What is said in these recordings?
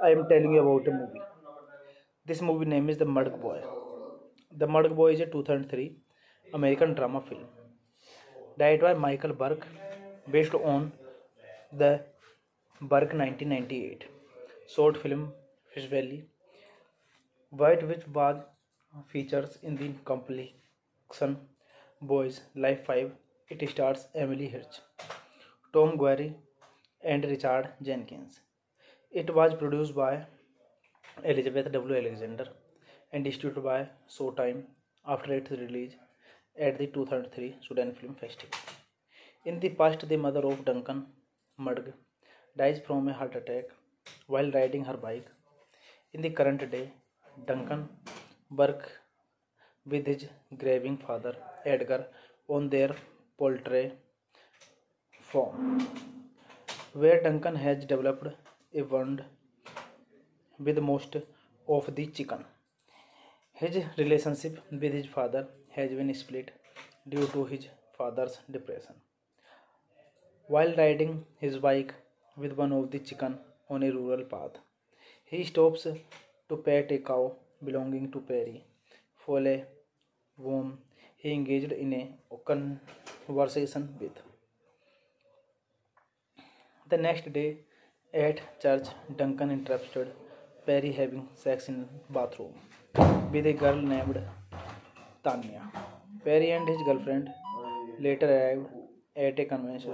I am telling you about a movie. This movie name is The Murg Boy. The Murg Boy is a 2003 American drama film directed by Michael Burke, based on the Burke 1998 short film Fish Valley, White Witch was features in the compilation Boys Life 5. It stars Emily Hirsch, Tom Guerry, and Richard Jenkins. It was produced by Elizabeth W. Alexander and distributed by Showtime after its release at the 2003 Sudan Film Festival. In the past, the mother of Duncan Mudg dies from a heart attack while riding her bike. In the current day, Duncan works with his grieving father Edgar on their poultry farm, where Duncan has developed a bond with most of the chicken. His relationship with his father has been split due to his father's depression. While riding his bike with one of the chicken on a rural path, he stops to pet a cow belonging to Perry, Foley, whom he engaged in a conversation with. The next day at church, Duncan interrupted Perry having sex in bathroom with a girl named Tanya. Perry and his girlfriend later arrived at a convenience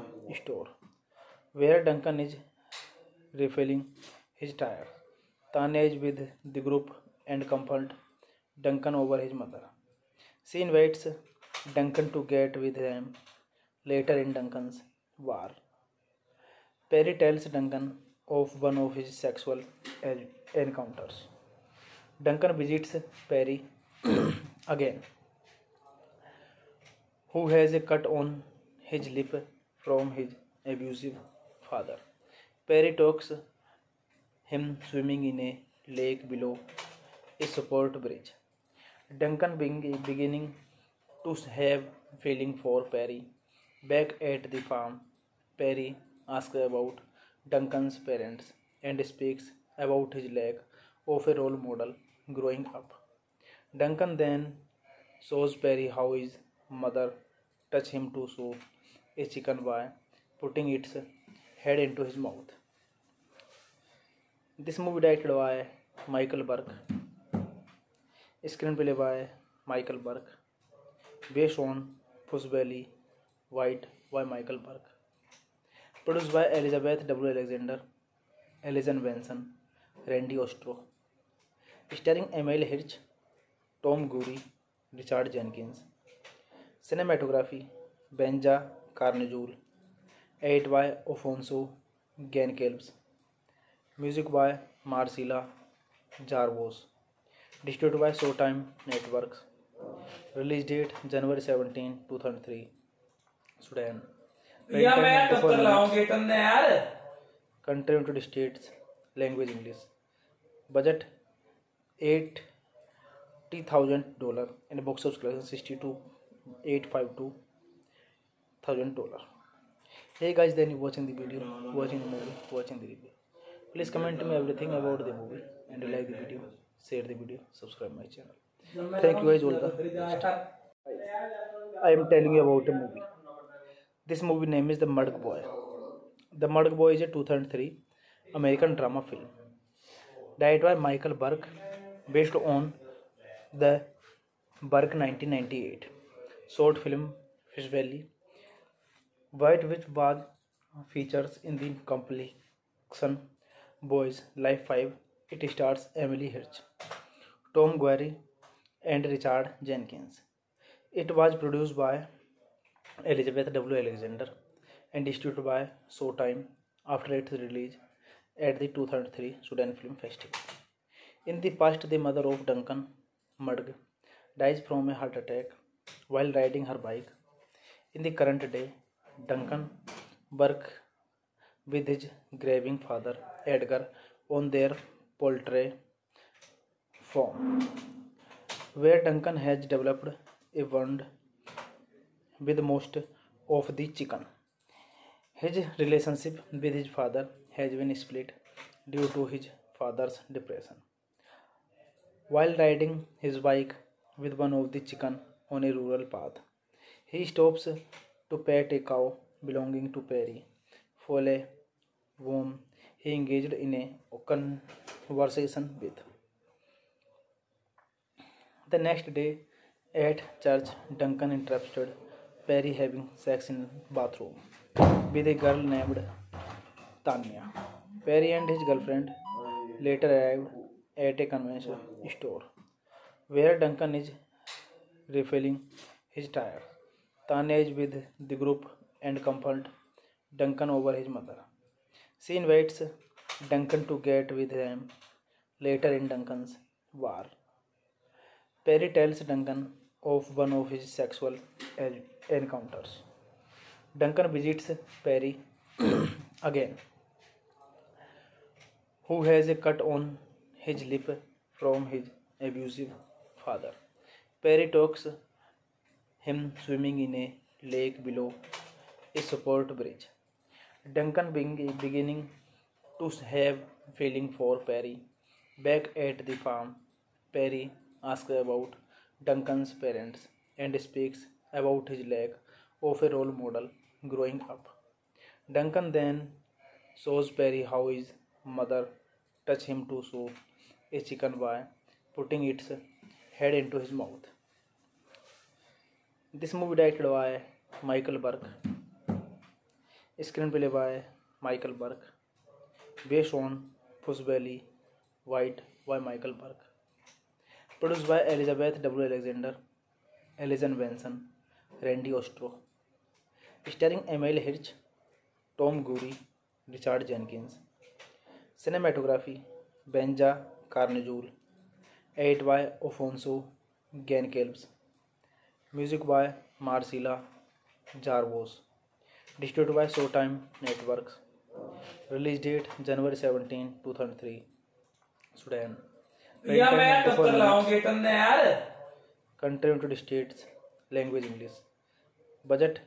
store where Duncan is refilling his tire. Tanya is with the group and comforts Duncan over his mother. She invites Duncan to get with them later in Duncan's war. Perry tells Duncan of one of his sexual encounters. Duncan visits Perry again, who has a cut on his lip from his abusive father. Perry talks him swimming in a lake below a support bridge. Duncan beginning to have feeling for Perry. Back at the farm, Perry asks about Duncan's parents and speaks about his lack of a role model growing up. Duncan then shows Perry how his mother touched him to show a chicken by putting its head into his mouth. This movie directed by Michael Burke, screenplay by Michael Burke, based on Puss Valley White by Michael Burke, produced by Elizabeth W. Alexander, Alison Benson, Randy Ostro, starring Emile Hirsch, Tom Gurry, Richard Jenkins. Cinematography Benja Carnejul, edited by Alfonso Goncalves. Music by Marcela Jarvos. Distributed by Showtime Networks. Release date January 17, 2003. Sudan. या मैं Runtime 94 टक्कर लाऊंगे minutes. तुमने यार Country United States. Language English. Budget $80,000 and box office collection $62,852,000. Hey guys, then you watching the video, watching the movie, watching the review. Please comment me everything about the movie and like the video, share the video, subscribe my channel. Thank you guys all the best. I am telling you about a movie. This movie name is The Murg Boy. The Murg Boy is a 2003 American drama film directed by Michael Burke, based on the Burke 1998 short film Fish Valley. White Witch was features in the compilation Boys Life 5. It stars Emily Hirsch, Tom Guerry, and Richard Jenkins. It was produced by Elizabeth W. Alexander and distributed by Showtime after its release at the 2003 Sudan Film Festival. In the past, the mother of Duncan Mudg dies from a heart attack while riding her bike. In the current day, Duncan works with his grieving father Edgar on their poultry farm, where Duncan has developed a bond with most of the chicken. His relationship with his father has been split due to his father's depression. While riding his bike with one of the chicken on a rural path, he stops to pet a cow belonging to Perry, Foley, whom he engaged in a conversation with. The next day at church, Duncan interrupted Perry having sex in the bathroom with a girl named Tanya. Perry and his girlfriend later arrived at a convenience store where Duncan is refilling his tire. Tanya is with the group and confronts Duncan over his mother. She invites Duncan to get with them later in Duncan's bar. Perry tells Duncan of one of his sexual encounters. Duncan visits Perry again, who has a cut on his lip from his abusive father. Perry talks him swimming in a lake below a support bridge. Duncan beginning to have feeling for Perry. Back at the farm, Perry asks about Duncan's parents and speaks about his lack of a role model growing up. Duncan then shows Perry how his mother touched him to shoot a chicken by putting its head into his mouth. This movie directed by Michael Burke, screenplay by Michael Burke, based on Pussbelly White by Michael Burke, produced by Elizabeth W. Alexander, Alison Benson, Randy Ostro, starring Emile Hirsch, Tom Gurry, Richard Jenkins. Cinematography Benja Carnejul, edit by Alfonso Goncalves. Music by Marcela Jarvos. Distributed by Showtime Networks. Release date January 17, 2003. Sudan. Country United States. Language English. Budget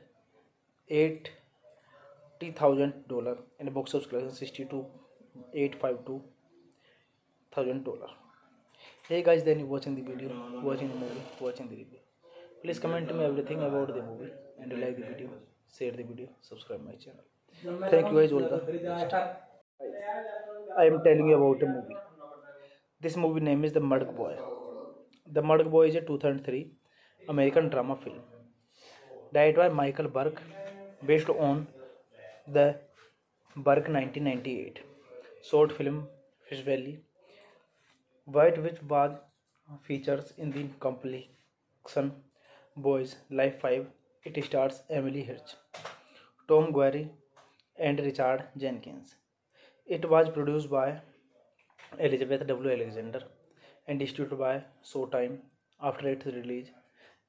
$80,000 and box office collection $62,852,000. Hey guys, then you watching the video, watching the movie, watching the review. Please comment to me everything about the movie and you like the video, share the video, subscribe my channel. Thank you guys all the best. I am telling you about a movie. This movie name is The Mudg Boy. The Mudg Boy is a 2003 American drama film directed by Michael Burke, based on the Burke 1998 short film Fish Valley, White which was features in the compilation Boys Life 5. It stars Emily Hirsch, Tom Guerry, and Richard Jenkins. It was produced by Elizabeth W. Alexander and distributed by Showtime after its release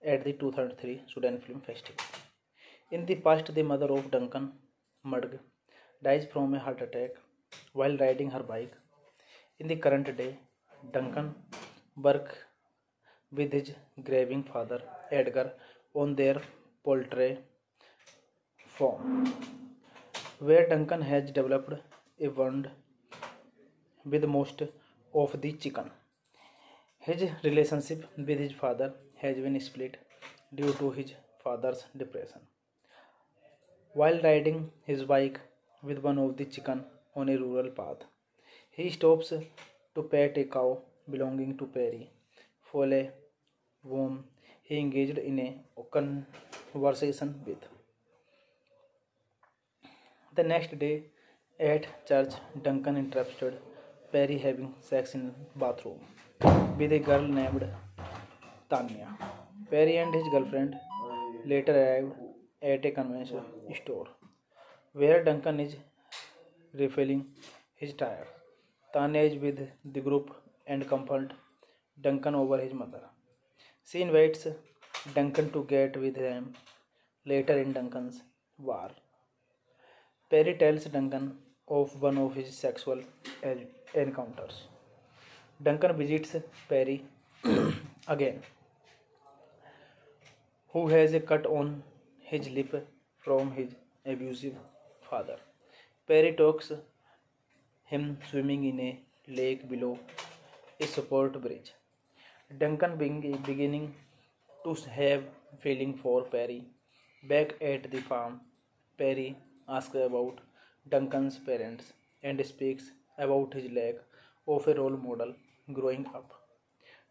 at the 2003 Sudan Film Festival. In the past, the mother of Duncan Mudg dies from a heart attack while riding her bike. In the current day, Duncan works with his grieving father Edgar on their poultry farm, where Duncan has developed a bond with most of the chicken. His relationship with his father has been split due to his father's depression. While riding his bike with one of the chicken on a rural path, he stops to pet a cow belonging to Perry, Foley, whom he engaged in a conversation with. The next day at church, Duncan interrupted Perry having sex in the bathroom with a girl named Tanya. Perry and his girlfriend later arrived at a convenience store where Duncan is refilling his tire. Tanya is with the group and comfort Duncan over his mother. She invites Duncan to get with them later in Duncan's war. Perry tells Duncan of one of his sexual encounters. Duncan visits Perry again, who has a cut on his lip from his abusive father. Perry talks him swimming in a lake below a support bridge. Duncan beginning to have feeling for Perry. Back at the farm, Perry asks about Duncan's parents and speaks about his lack of a role model growing up.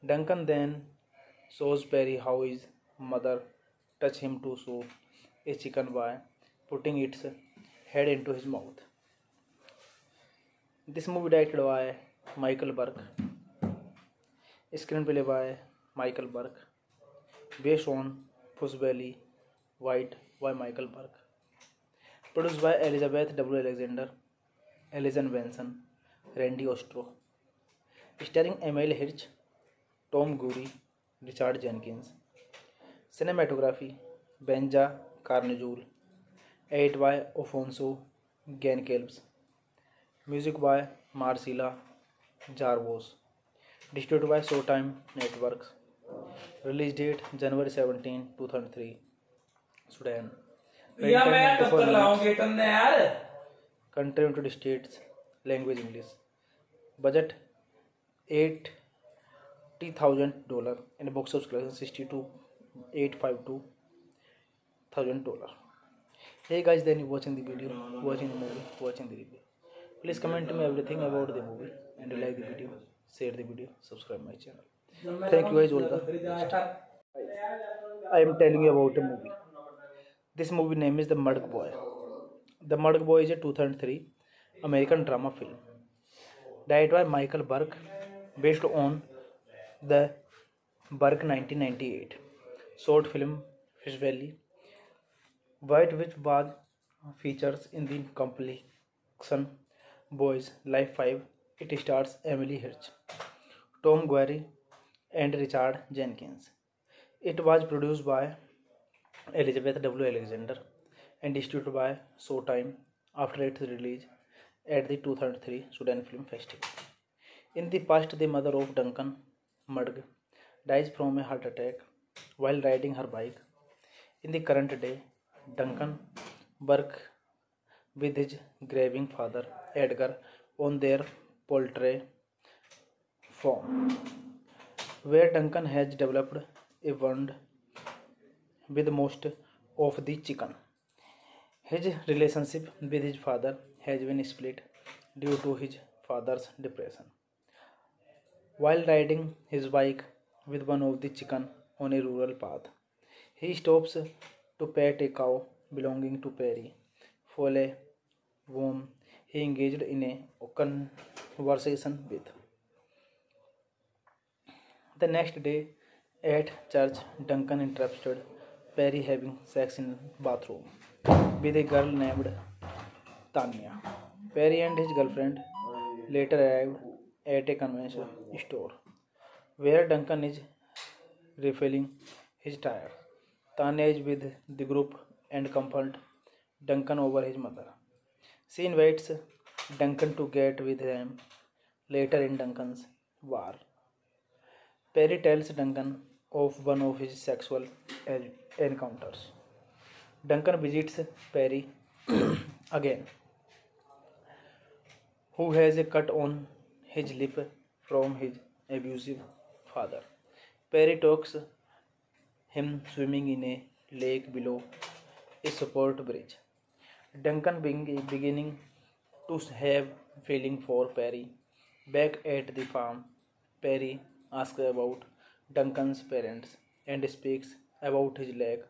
Duncan then shows Perry how his mother touched him to soup a chicken by putting its head into his mouth. This movie directed by Michael Burke, screenplay by Michael Burke, based on Puss Valley White by Michael Burke, produced by Elizabeth W. Alexander, Alison Benson, Randy Ostro, starring Emile Hirsch, Tom Gurry, Richard Jenkins. Cinematography Benja Carnejul, edit by Alfonso Goncalves. Music by Marcela Jarvos. Distributed by Showtime Networks. Release date January 17, 2003. Sudan. Country United States. Language English. Budget $80,000 and box office collection $62,852,000. Hey guys, then you watching the video, watching the movie, watching the review. Please comment to me everything about the movie and like the video, share the video, subscribe my channel. Thank you guys all the best. I am telling you about a movie. This movie name is The Murdock Boy. The Murdock Boy is a 2003 American drama film directed by Michael Burke, based on the Burke 1998 short film Fish Valley, which was features in the compilation Boys Life 5. It stars Emily Hirsch, Tom Gurry, and Richard Jenkins. It was produced by Elizabeth W. Alexander and distributed by Showtime after its release at the 2003 Sudan Film Festival. In the past, the mother of Duncan Murdock dies from a heart attack while riding her bike. In the current day, Duncan works with his grieving father Edgar on their poultry farm, where Duncan has developed a bond with most of the chicken. His relationship with his father has been split due to his father's depression. While riding his bike with one of the chicken on a rural path, he stops to pet a cow belonging to Perry, Foley, whom he engaged in a conversation with. The next day at church, Duncan interrupted Perry having sex in the bathroom with a girl named Tanya. Perry and his girlfriend later arrived at a convenience store where Duncan is refilling his tire. Tanya is with the group and comfort Duncan over his mother. She invites Duncan to get with them later in Duncan's war. Perry tells Duncan of one of his sexual encounters. Duncan visits Perry again, who has a cut on his lip from his abusive father. Perry talks him swimming in a lake below a support bridge. Duncan beginning to have feeling for Perry. Back at the farm, Perry asks about Duncan's parents and speaks about his lack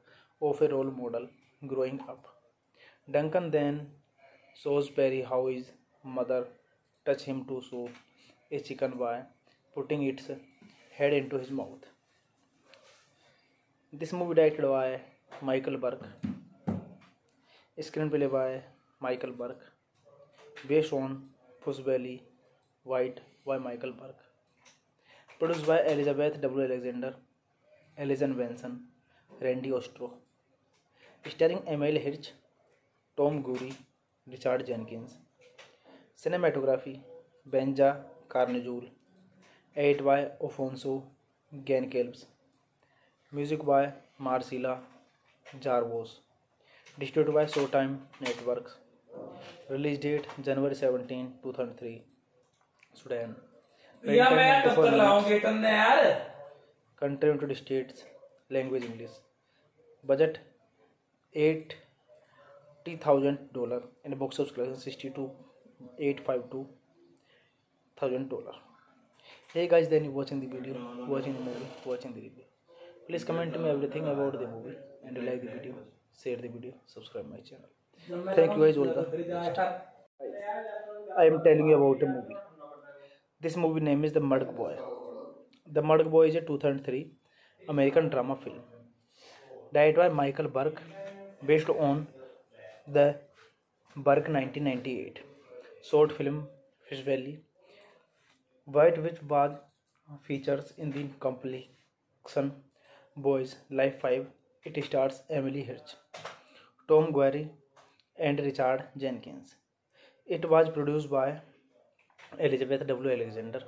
of a role model growing up. Duncan then shows Perry how his mother touched him to soup a chicken by putting its head into his mouth. This movie directed by Michael Burke, screenplay by Michael Burke, based on Puss Valley, White by Michael Burke. Produced by Elizabeth W. Alexander, Alison Benson, Randy Ostro. Starring Emile Hirsch, Tom Gurry, Richard Jenkins. Cinematography Benja Carnejul. Edit by Alfonso Goncalves. Music by Marcela Jarvos. Distributed by Showtime Networks. Release date January 17, 2003. Sudan. Country United States. Language English. Budget $80,000 and box office collection $62,852,000. Hey guys, then you watching the video, watching the movie, watching the review. Please comment me everything about the movie and like the video, share the video, subscribe my channel. Thank you guys all the best. I am telling you about a movie. This movie name is The Murg Boy. The Murg Boy is a 2003 American drama film directed by Michael Burke, based on the Burke 1998 short film Fish Valley, White which was features in the compilation Boys Life 5. It stars Emily Hirsch, Tom Gurry, and Richard Jenkins. It was produced by Elizabeth W. Alexander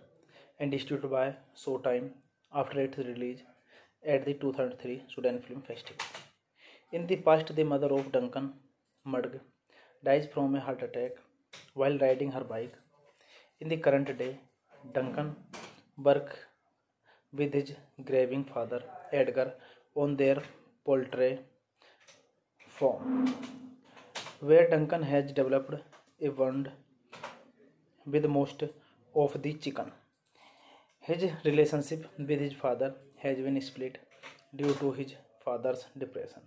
and distributed by Showtime after its release at the 2003 Sudan Film Festival. In the past, the mother of Duncan Murg dies from a heart attack while riding her bike. In the current day, Duncan works with his grieving father Edgar on their poultry farm, where Duncan has developed a bond with most of the chicken. His relationship with his father has been split due to his father's depression.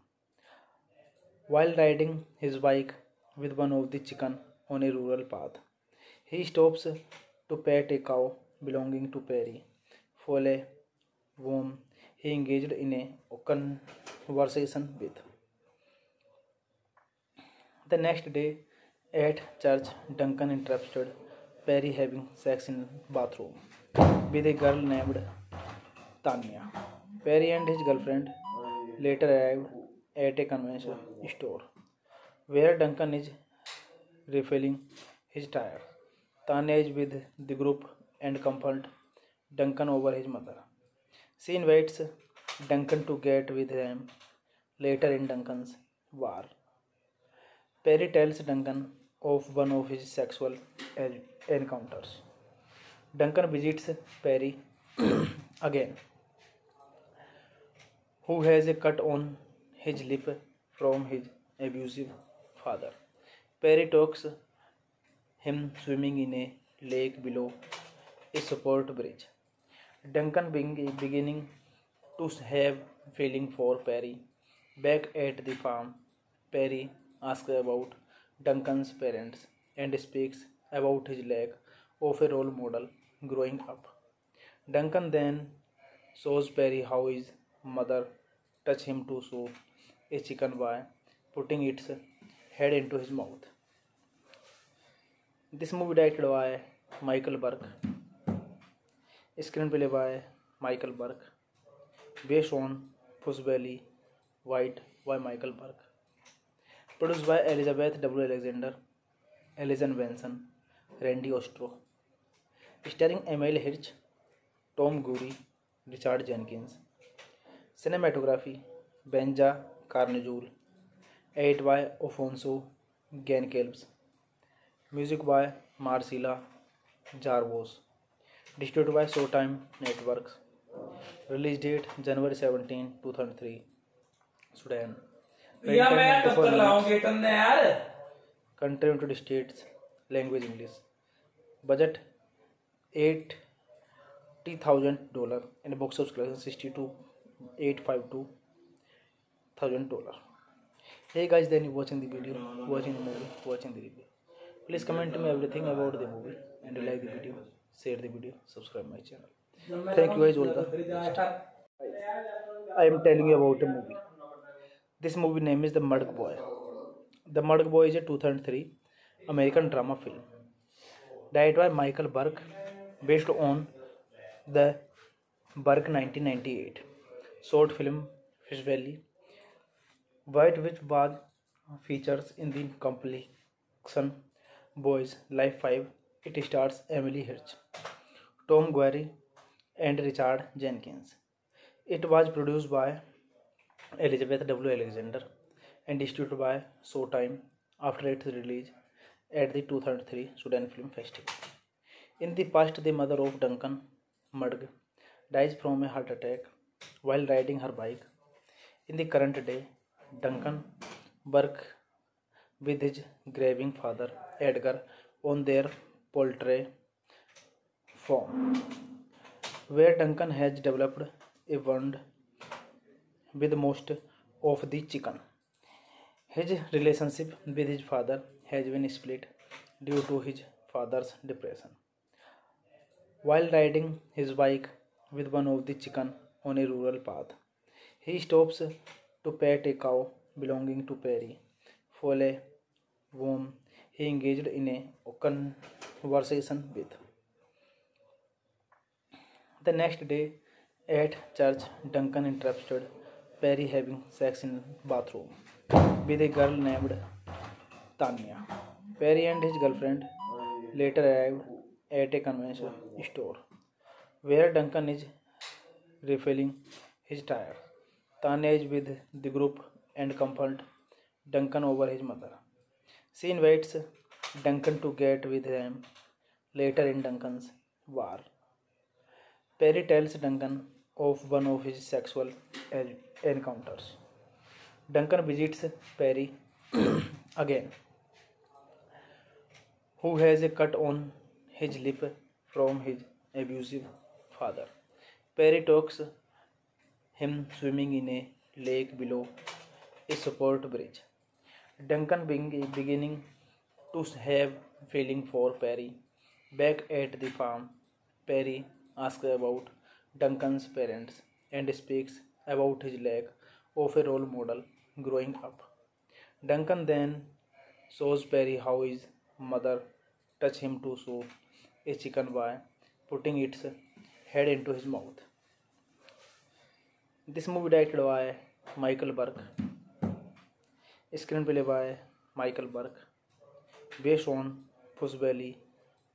While riding his bike with one of the chicken on a rural path, he stops to pet a cow belonging to Perry, Foley, whom he engaged in a conversation with. The next day at church, Duncan interrupted Perry having sex in the bathroom with a girl named Tanya. Perry and his girlfriend later arrived at a convenience store where Duncan is refilling his tire. Tanya is with the group and confronts Duncan over his mother. She invites Duncan to get with them later in Duncan's bar. Perry tells Duncan of one of his sexual encounters. Duncan visits Perry again, who has a cut on his lip from his abusive father. Perry talks him swimming in a lake below a support bridge. Duncan beginning to have feeling for Perry. Back at the farm, Perry asks about Duncan's parents and speaks about his lack of a role model growing up. Duncan then shows Perry how his mother touched him to show a chicken by putting its head into his mouth. This movie directed by Michael Burke, screenplay by Michael Burke, based on Puss Valley, White by Michael Burke. Produced by Elizabeth W. Alexander, Alison Benson, Randy Ostro. Starring Emile Hirsch, Tom Gurry, Richard Jenkins. Cinematography Benja Carnejul. Edit by Alfonso Goncalves. Music by Marcela Jarvos. Distributed by Showtime Networks. Release date January 17, 2003. Sudan. Country United States. Language English. Budget $80,000 and box office collection $62,852,000. Hey guys, then you watching the video, watching the movie, watching the review. Please comment me everything about the movie and like the video, share the video, subscribe my channel. Thank you guys all the best. I am telling you about a movie. This movie name is The Murg Boy. The Murg Boy is a 2003 American drama film directed by Michael Burke, based on the Burke 1998 short film Fish Valley. White Witch was features in the compilation Boys Life 5. It stars Emily Hirsch, Tom Guerry, and Richard Jenkins. It was produced by Elizabeth W. Alexander and distributed by Showtime after its release at the 2003 Sudan Film Festival. In the past, the mother of Duncan Mudg dies from a heart attack while riding her bike. In the current day, Duncan works with his grieving father, Edgar, on their poultry farm, where Duncan has developed a bond with most of the chicken. His relationship with his father has been split due to his father's depression. While riding his bike with one of the chicken on a rural path, he stops to pet a cow belonging to Perry, Foley, whom he engaged in a conversation with. The next day at church, Duncan interrupted Perry having sex in the bathroom with a girl named Tanya. Perry and his girlfriend later arrived at a convenience store where Duncan is refilling his tire. Tanya is with the group and confronts Duncan over his mother. She invites Duncan to get with them later in Duncan's war. Perry tells Duncan of one of his sexual encounters. Duncan visits Perry again, who has a cut on his lip from his abusive father. Perry talks him swimming in a lake below a support bridge. Duncan beginning to have feeling for Perry. Back at the farm, Perry asks about Duncan's parents and speaks about his lack of a role model growing up. Duncan then shows Perry how his mother touched him to shoot a chicken by putting its head into his mouth. This movie directed by Michael Burke, screenplay by Michael Burke, based on Fish Valley,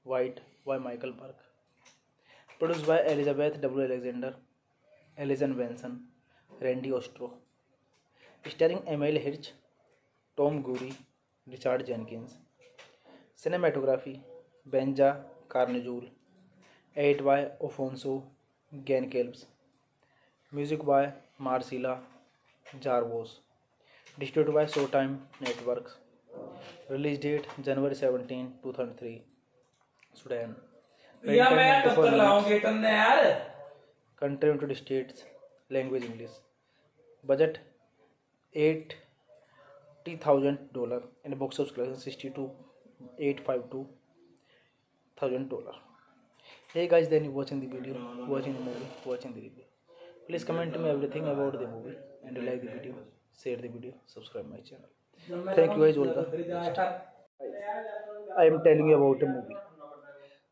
White by Michael Burke, produced by Elizabeth W. Alexander, Ellison Benson, Randy Ostro, starring Emile Hirsch, Tom Gurry, Richard Jenkins. Cinematography Benja Carnejul, edited by Alfonso Goncalves. Music by Marcela Jarvos. Distributed by Showtime Networks. Release date January 17, 2003. Sudan. Country United States. Language English. Budget $80,000 and box office collection $62,852,000. Hey guys, then you watching the video, watching the movie, watching the review. Please comment me everything about the movie and like the video, share the video, subscribe my channel. Thank you guys all the best. I am telling you about a movie.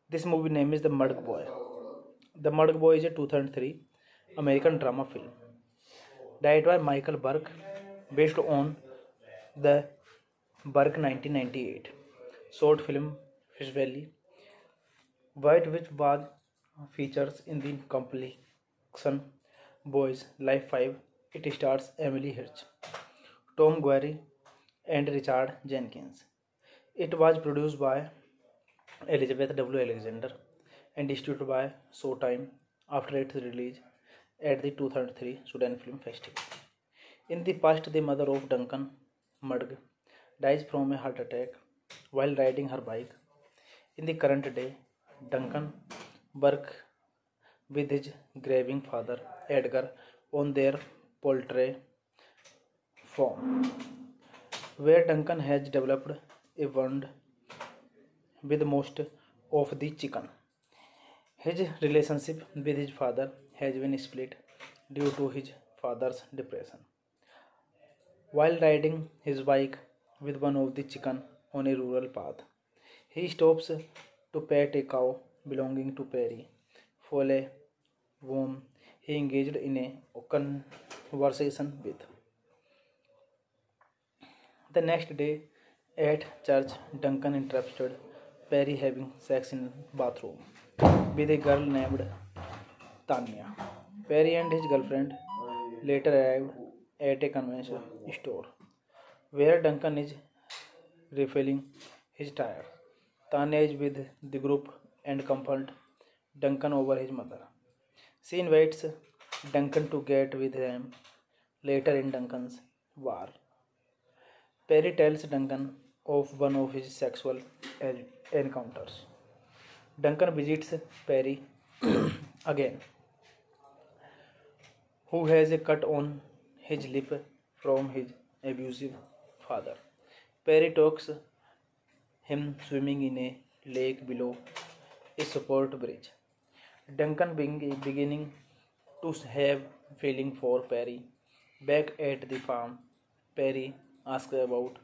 This movie name is The Mudg Boy. The Mudg Boy is a 2003 American drama film directed by Michael Burke, based on the Burke 1998 short film Fish Valley. White Witch was features in the compilation Boys Life 5. It stars Emily Hirsch, Tom Guerry, and Richard Jenkins. It was produced by Elizabeth W. Alexander and distributed by Showtime after its release at the 2003 Sudan Film Festival. In the past, the mother of Duncan Mudg dies from a heart attack while riding her bike. In the current day, Duncan works with his grieving father, Edgar, on their poultry farm, where Duncan has developed a bond with most of the chicken. His relationship with his father has been split due to his father's depression. While riding his bike with one of the chicken on a rural path, he stops to pet a cow belonging to Perry. Foley, whom he engaged in a conversation with. The next day at church, Duncan interrupted Perry having sex in bathroom with a girl named Tanya. Perry and his girlfriend later arrived at a convenience store where Duncan is refilling his tire. Tanya is with the group and confronts Duncan over his mother. She invites Duncan to get with them later in Duncan's bar. Perry tells Duncan of one of his sexual encounters. Duncan visits Perry again, who has a cut on his lip from his abusive father. Perry talks him swimming in a lake below a support bridge. Duncan beginning to have feeling for Perry. Back at the farm, Perry asks about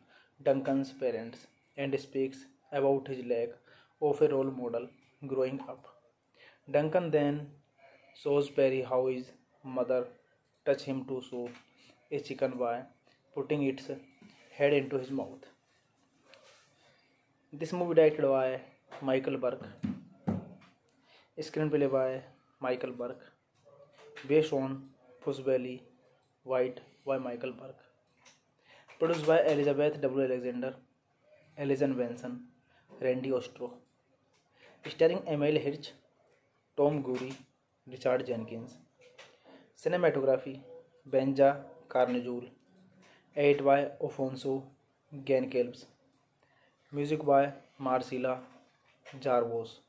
Duncan's parents and speaks about his lack of a role model growing up. Duncan then shows Perry how his mother touched him to show a chicken by putting its head into his mouth. This movie directed by Michael Burke, screenplay by Michael Burke, based on Puss Valley White by Michael Burke, produced by Elizabeth W. Alexander, Alison Benson, Randy Ostro, starring Emile Hirsch, Tom Gurry, Richard Jenkins. Cinematography Benja Carnejul, edit by Alfonso Goncalves. Music by Marcela Jarvos.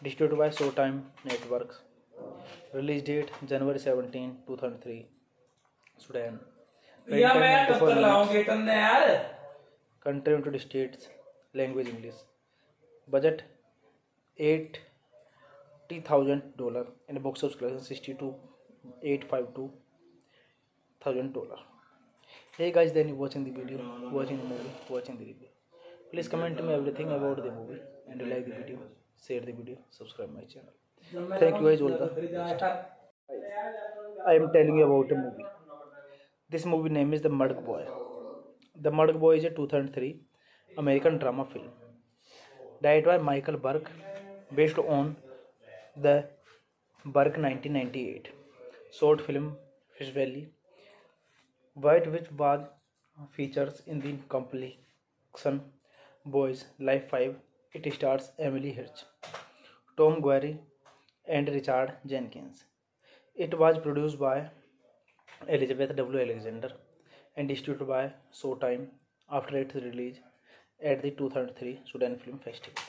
Distributed by Showtime Networks. Release date January 17, 2003. Sudan. Country United States. Language English. Budget $80,000 and box office collection $62,852,000. Hey guys, then you watching the video, watching the movie, watching the review. Please comment to me everything about the movie and you like the video, share the video, subscribe my channel. Thank you guys all the best. I am telling you about a movie. This movie name is The Murg Boy. The Murg Boy is a 2003 American drama film directed by Michael Burke, based on the Burke 1998 short film Fish Valley, White, which was features in the compilation Boys Life 5. It stars Emily Hirsch, Tom Guerry, and Richard Jenkins. It was produced by Elizabeth W. Alexander and distributed by Showtime after its release at the 2003 Sudan Film Festival.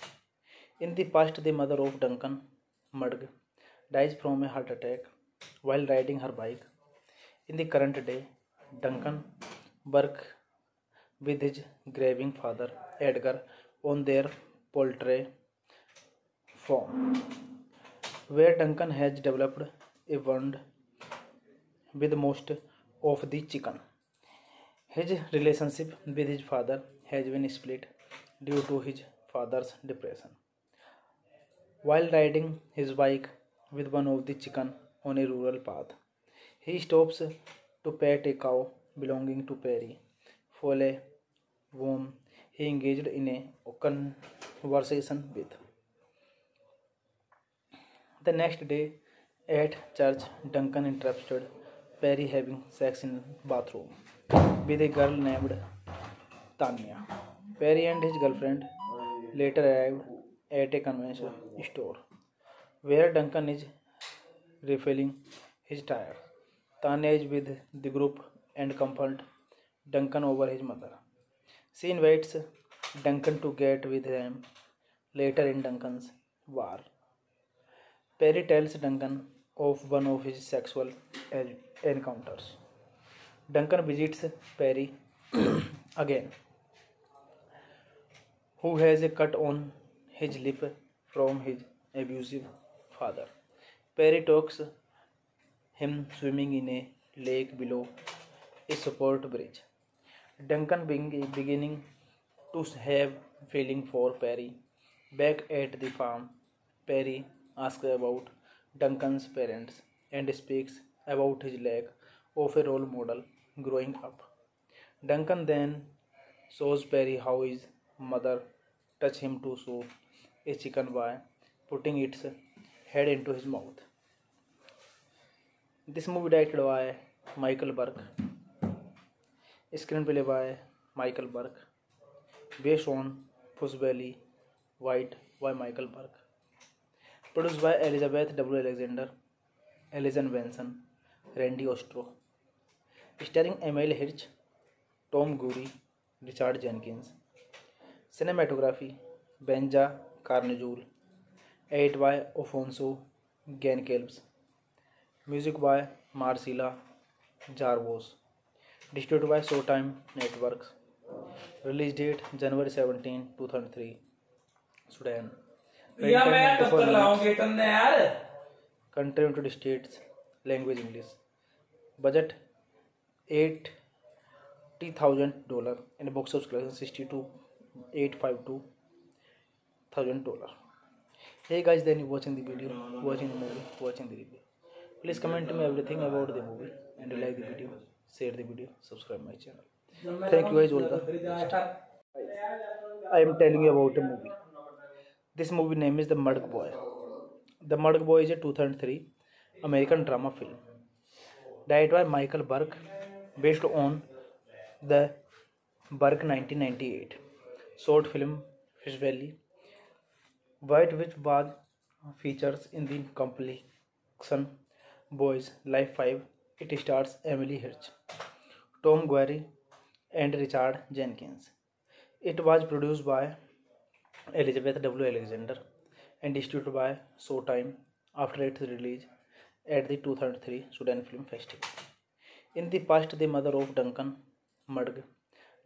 In the past, the mother of Duncan, Murg, dies from a heart attack while riding her bike. In the current day, Duncan works with his grieving father, Edgar, on their poultry farm, where Duncan has developed a bond with most of the chicken. His relationship with his father has been split due to his father's depression. While riding his bike with one of the chicken on a rural path, he stops to pet a cow belonging to Perry, Foley, whom he engaged in a conversation with. The next day at church, Duncan interrupted Perry having sex in bathroom with a girl named Tanya. Perry and his girlfriend later arrived at a convenience store where Duncan is refilling his tire. Tanya is with the group and confronts Duncan over his mother. She invites Duncan to get with them later in Duncan's bar. Perry tells Duncan of one of his sexual encounters. Duncan visits Perry again, who has a cut on his lip from his abusive father. Perry talks him swimming in a lake below a support bridge. Duncan beginning to have feeling for Perry. Back at the farm, Perry asks about Duncan's parents and speaks about his lack of a role model growing up. Duncan then shows Perry how his mother touched him to soup a chicken by putting its head into his mouth. This movie directed by Michael Burke, screenplay by Michael Burke, based on Pussbelly White by Michael Burke, produced by Elizabeth W. Alexander, Alison Benson, Randy Ostro, starring Emile Hirsch, Tom Gurry, Richard Jenkins. Cinematography Benja Carnejul, edit by Alfonso Goncalves, music by Marcela Jarvos, distributed by Showtime Networks, release date January 17, 2003, Sudan. भैया मैं 71 लाऊंगी तुमने यार Country United States, language English. Budget $80,000 and box office collection $62,852,000. Hey guys, then you watching the video, watching the movie, watching the review. Please comment to me everything about the movie and you like the video, share the video, subscribe my channel. Thank you guys all the best. I am telling you about a movie. This movie name is The Murdock Boy. The Murdock Boy is a 2003 American drama film directed by Michael Burke, based on the Burke 1998 short film Fish Valley, which was features in the compilation Boys Life 5. It stars Emily Hirsch, Tom Guerry, and Richard Jenkins. It was produced by Elizabeth W. Alexander and distributed by Showtime after its release at the 2003 Sudan Film Festival. In the past, the mother of Duncan Murdock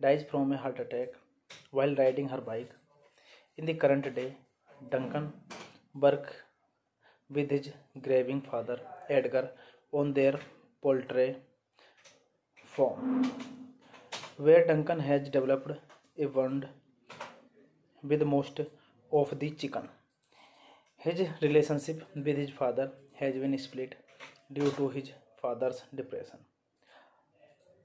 dies from a heart attack while riding her bike. In the current day, Duncan works with his grieving father Edgar on their poultry farm, where Duncan has developed a bond with most of the chicken. His relationship with his father has been split due to his father's depression.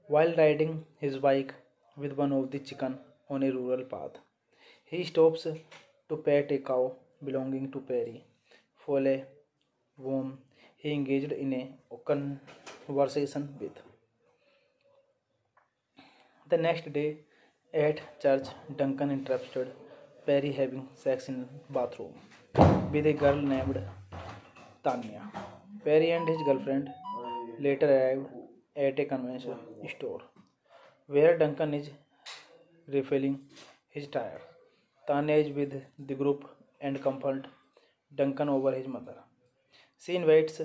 While riding his bike with one of the chicken on a rural path, he stops to pet a cow belonging to Perry, Foley, whom he engaged in a conversation with. The next day at church, Duncan interrupted Perry having sex in the bathroom with a girl named Tanya. Perry and his girlfriend later arrived at a convenience store where Duncan is refilling his tire. Tanya is with the group and confronts Duncan over his mother. She invites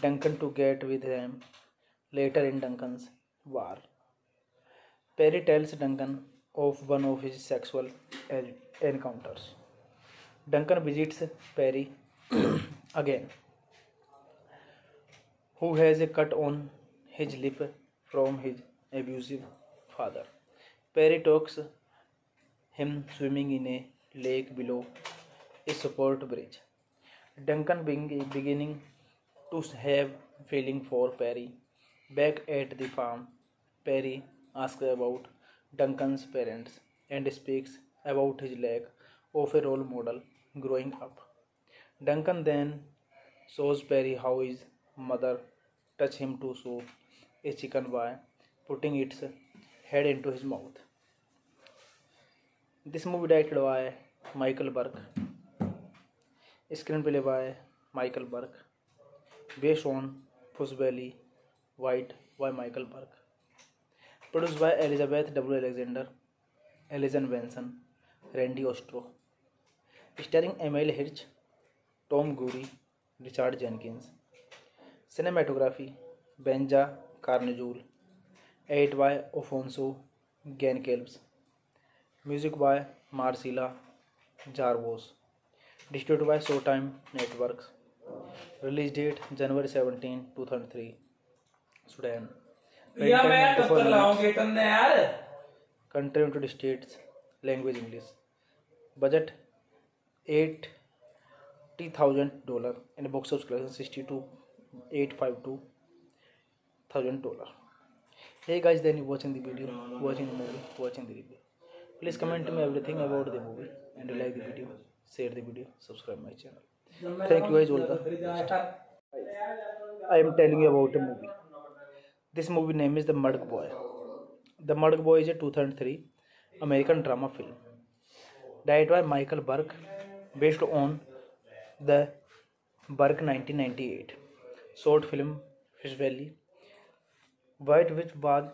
Duncan to get with them later in Duncan's bar. Perry tells Duncan of one of his sexual encounters. Duncan visits Perry again, who has a cut on his lip from his abusive father. Perry talks him swimming in a lake below a support bridge. Duncan beginning to have feeling for Perry. Back at the farm, Perry asks about Duncan's parents and speaks about his lack of a role model growing up. Duncan then shows Perry how his mother touched him to soup a chicken by putting its head into his mouth. This movie directed by Michael Burke, screenplay by Michael Burke, based on Pussbelly White by Michael Burke, produced by Elizabeth W. Alexander, Alison Benson, Randy Ostro, starring Emile Hirsch, Tom Gurry, Richard Jenkins. Cinematography Benja Carnejul, edit by Alfonso Goncalves, music by Marcela Jarvos, distributed by Showtime Networks, release date January 17, 2003, Sudan. भैया मैं 71 लाऊंगी तुमने यार Country United States, language English. Budget $80,000 and box office collection $62,852,000. Hey guys, then you watching the video, watching the movie, watching the review. Please comment me everything about the movie and like the video, share the video, subscribe my channel. Thank you guys all the best. I am telling you about a movie. This movie name is The Murg Boy. The Murg Boy is a 2003 American drama film directed by Michael Burke, based on the Burke 1998 short film Fish Valley, White Witch was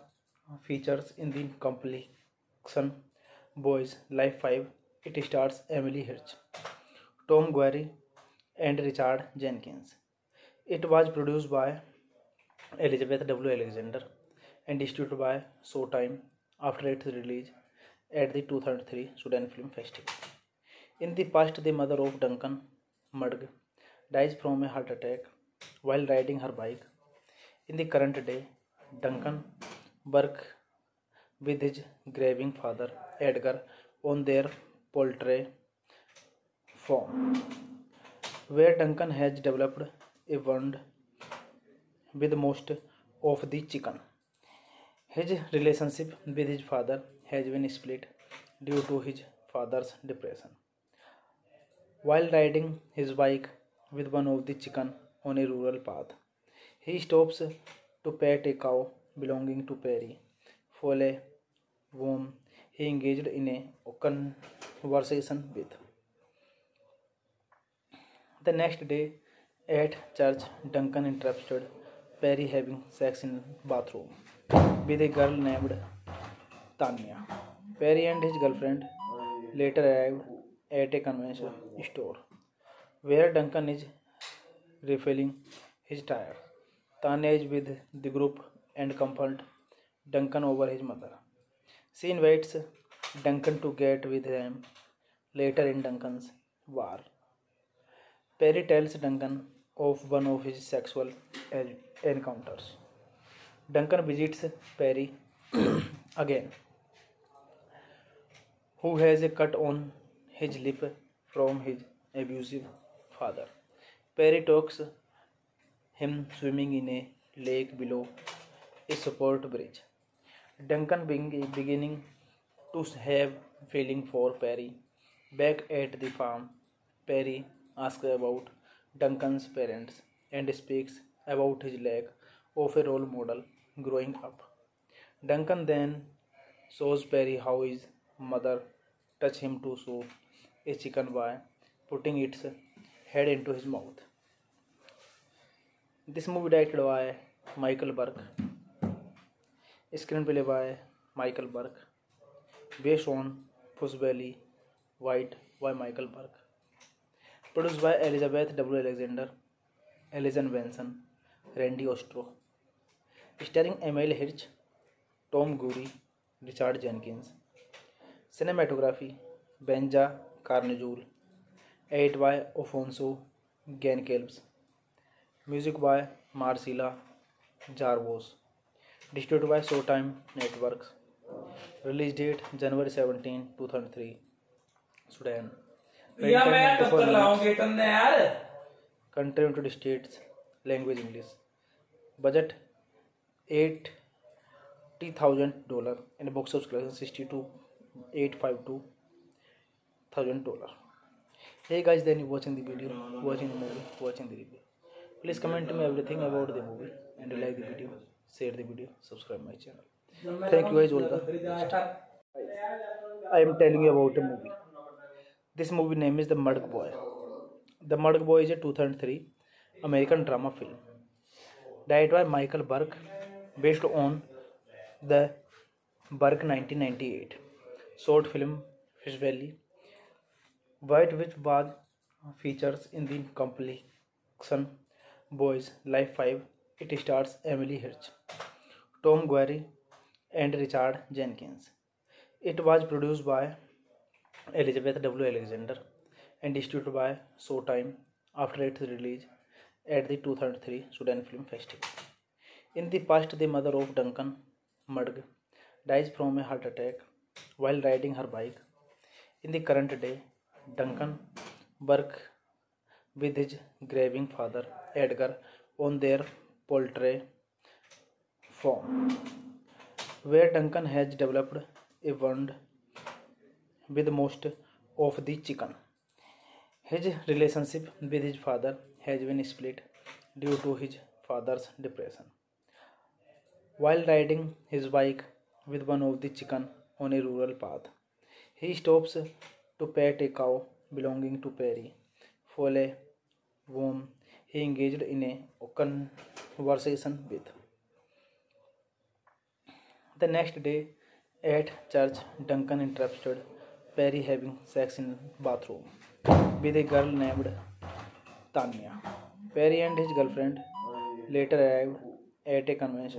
features in the compilation Boys Life 5. It stars Emily Hirsch, Tom Guerry, and Richard Jenkins. It was produced by Elizabeth W. Alexander and distributed by Showtime after its release at the 2003 Sudan Film Festival. In the past, the mother of Duncan Murg dies from a heart attack while riding her bike. In the current day, Duncan works with his grieving father Edgar on their poultry farm, where Duncan has developed a bond with most of the chicken. His relationship with his father has been split due to his father's depression. While riding his bike with one of the chicken on a rural path, he stops to pet a cow belonging to Perry, Foley, whom he engaged in a conversation with. The next day at church, Duncan interrupted Perry having sex in the bathroom with a girl named Tanya. Perry and his girlfriend later arrived at a convenience store where Duncan is refilling his tire. Tanya is with the group and confronts Duncan over his mother. She invites Duncan to get with them later in Duncan's bar. Perry tells Duncan of one of his sexual encounters. Duncan visits Perry again, who has a cut on his lip from his abusive father. Perry talks him swimming in a lake below a support bridge. Duncan beginning to have feeling for Perry. Back at the farm, Perry asks about Duncan's parents and speaks about his lack of a role model growing up. Duncan then shows Perry how his mother touched him to shoot a chicken by putting its head into his mouth. This movie directed by Michael Burke, screenplay by Michael Burke, based on Fish Valley, White by Michael Burke, produced by Elizabeth W. Alexander, Ellison Benson, Randy Ostro, starring Emily Hirsch, Tom Guerry, Richard Jenkins. Cinematography Benja Carnejul, edit by Alfonso Goncalves. Music by Marcela Jarvos. Distributed by Showtime Networks. Release date January 17, 2003. Sudan. भैया मैं टक्कर लाऊंगी तुमने यार. Country United States. Language English. Budget $80,000 and box office collection $62,852,000. Hey guys, then you watching the video, watching the movie, watching the review. Please comment me everything about the movie and like the video, share the video, subscribe my channel. Thank you guys all the best. I am telling you about a movie. This movie name is The Murg Boy. The Murg Boy is a 2003 American drama film directed by Michael Burke, based on the Burke 1998 short film Fish Valley. White Witch was features in the compilation Boys Life 5. It stars Emily Hirsch, Tom Guerry, and Richard Jenkins. It was produced by Elizabeth W. Alexander and distributed by Showtime after its release at the 2003 Sudan Film Festival. In the past, the mother of Duncan Murg dies from a heart attack while riding her bike. In the current day, Duncan Burke with his grieving father Edgar on their poultry farm, where Duncan has developed a bond with most of the chicken. His relationship with his father has been split due to his father's depression. While riding his bike with one of the chicken on a rural path, he stops to pet a cow belonging to Perry, Foley, whom he engaged in a conversation with. The next day at church, Duncan interrupted Perry having sex in bathroom with a girl named Tanya. Perry and his girlfriend later arrived at a convenience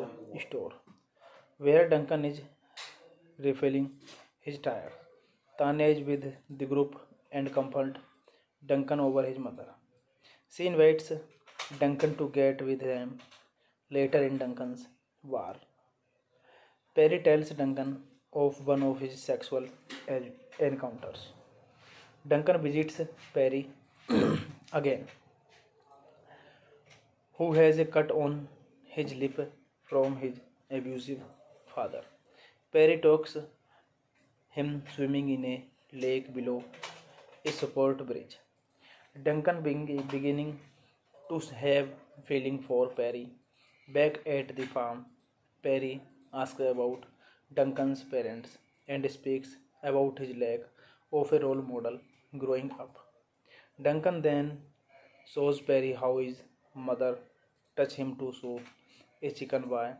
store where Duncan is refilling his tire. Tanya is with the group and comfort Duncan over his mother. She invites Duncan to get with them later in Duncan's war. Perry tells Duncan of one of his sexual encounters. Duncan visits Perry again, who has a cut on his lip from his abusive father. Perry talks him swimming in a lake below a support bridge. Duncan beginning to have feeling for Perry. Back at the farm, Perry asks about Duncan's parents and speaks about his lack of a role model growing up. Duncan then shows Perry how his mother touched him to show a chicken by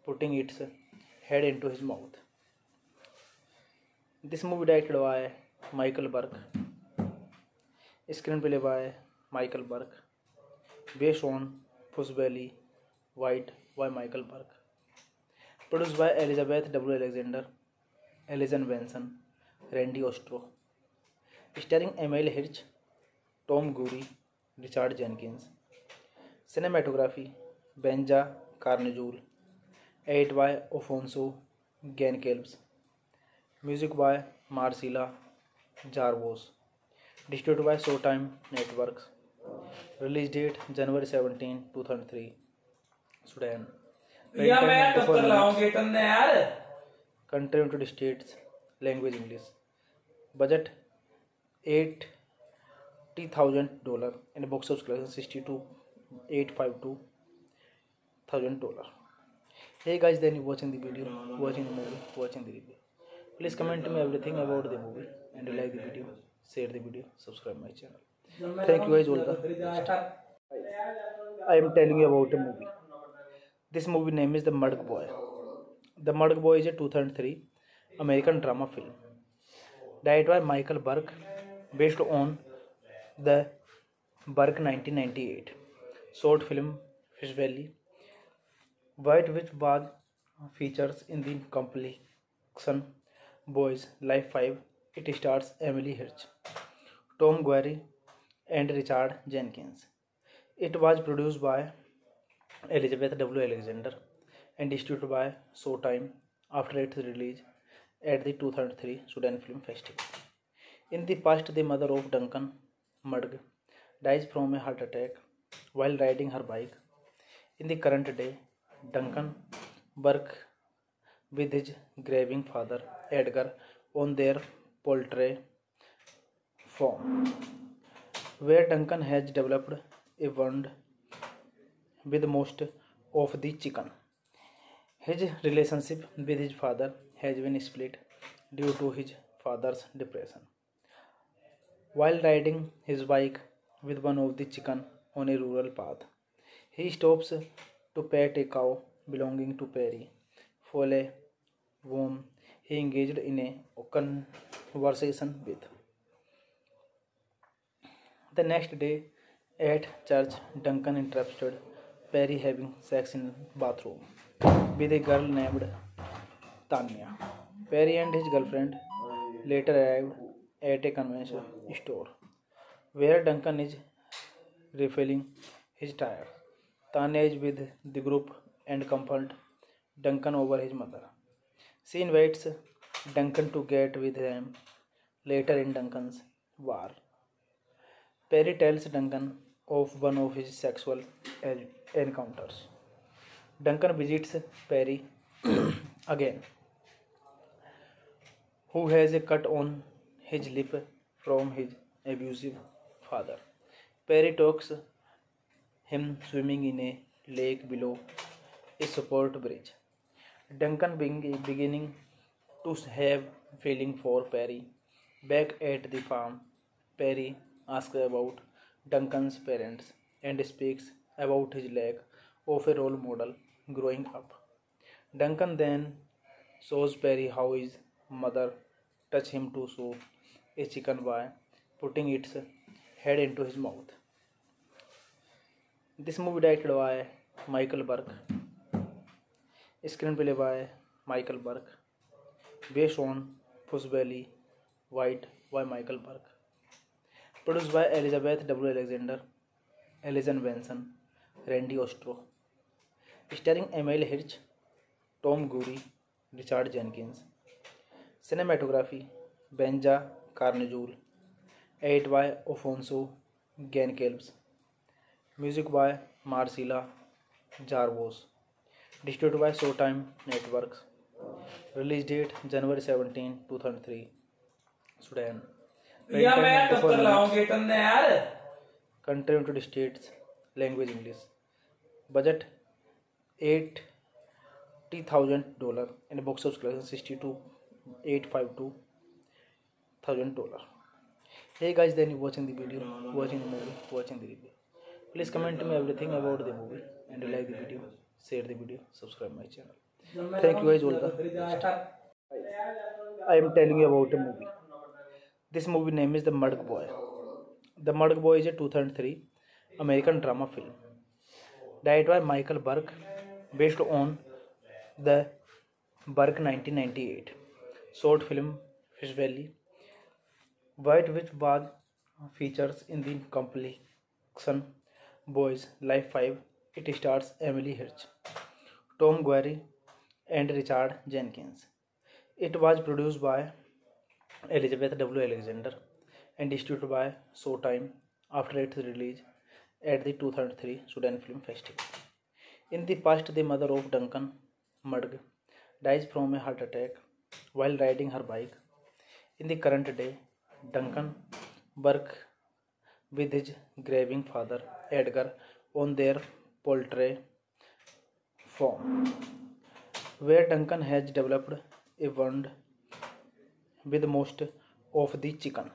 putting its head into his mouth. This movie directed by Michael Burke, screenplay by Michael Burke, based on Fuzz-Belly White by Michael Burke, produced by Elizabeth W. Alexander, Ellison Benson, Randy Ostro, starring Emile Hirsch, Tom Gurry, Richard Jenkins. Cinematography Benja Carnejul, edit by Alfonso Goncalves. Music by Marcela Jarvos. Distributed by Showtime Networks. Release date January 17, 2003. Sudan. या मैं टक्कर लाऊंगी तुमने यार. Country United States. Language English. Budget $80,000 and box office collection $62,852,000. Hey guys, then you watching the video, watching the movie, watching the review. Please comment me everything about the movie and like the video, share the video, subscribe my channel. Thank you guys all the best. I am telling you about a movie. This movie name is The Murk Boy. The Murk Boy is a 2003 American drama film directed by Michael Burke, based on the Burke 1998 short film Fish Valley, White which was features in the compilation Boys Life 5. It stars Emily Hirsch, Tom Guerry, and Richard Jenkins. It was produced by Elizabeth W. Alexander and distributed by Showtime after its release at the 2003 Sudan Film Festival. In the past, the mother of Duncan Mudg dies from a heart attack while riding her bike. In the current day, Duncan Burke with his grieving father Edgar on their poultry farm, where Duncan has developed a bond with most of the chicken. His relationship with his father has been split due to his father's depression. While riding his bike with one of the chicken on a rural path, he stops to pet a cow belonging to Perry, Foley, whom he engaged in a conversation with. The next day at church, Duncan interrupted Perry having sex in bathroom with a girl named Tanya. Perry and his girlfriend later arrived at a convenience store where Duncan is refilling his tire. Tanya is with the group and comfort Duncan over his mother. She invites Duncan to get with them later in Duncan's war. Perry tells Duncan of one of his sexual encounters. Duncan visits Perry again, who has a cut on his lip from his abusive father. Perry talks him swimming in a lake below a support bridge. Duncan beginning to have feeling for Perry. Back at the farm, Perry asks about Duncan's parents and speaks about his lack of a role model growing up. Duncan then shows Perry how his mother touched him to soup a chicken by putting its head into his mouth. This movie directed by Michael Burke, screenplay by Michael Burke, based on Puss Valley White by Michael Burke, produced by Elizabeth W. Alexander, Alison Benson, Randy Ostro, starring Emile Hirsch, Tom Gurry, Richard Jenkins. Cinematography Benja Carnejul, edit by Alfonso Goncalves. Music by Marcela Jarvos. Distributed by Showtime Networks. Release date January 17, 2003. Sudan. भैया मैं टक्कर लाऊंगी तुमने यार Country United States. Language English. Budget $80,000 and box office collection $62,852,000. Hey guys, then you watching the video, watching the movie, watching the review. Please comment to me everything about the movie and you like the video, share the video, subscribe my channel. Thank you guys all the best. I am telling you about a movie. This movie name is The Murk Boy. The Murk Boy is a 2003 American drama film directed by Michael Burke, based on the Burke 1998 short film Fish Valley, White, which was features in the compilation Boys Life 5. It stars Emily Hirsch, Tom Guerry, and Richard Jenkins. It was produced by Elizabeth W. Alexander and distributed by Showtime after its release at the 2003 Sudan Film Festival. In the past, the mother of Duncan Mudg dies from a heart attack while riding her bike. In the current day, Duncan works with his grieving father Edgar on their poultry farm, where Duncan has developed a bond with most of the chicken.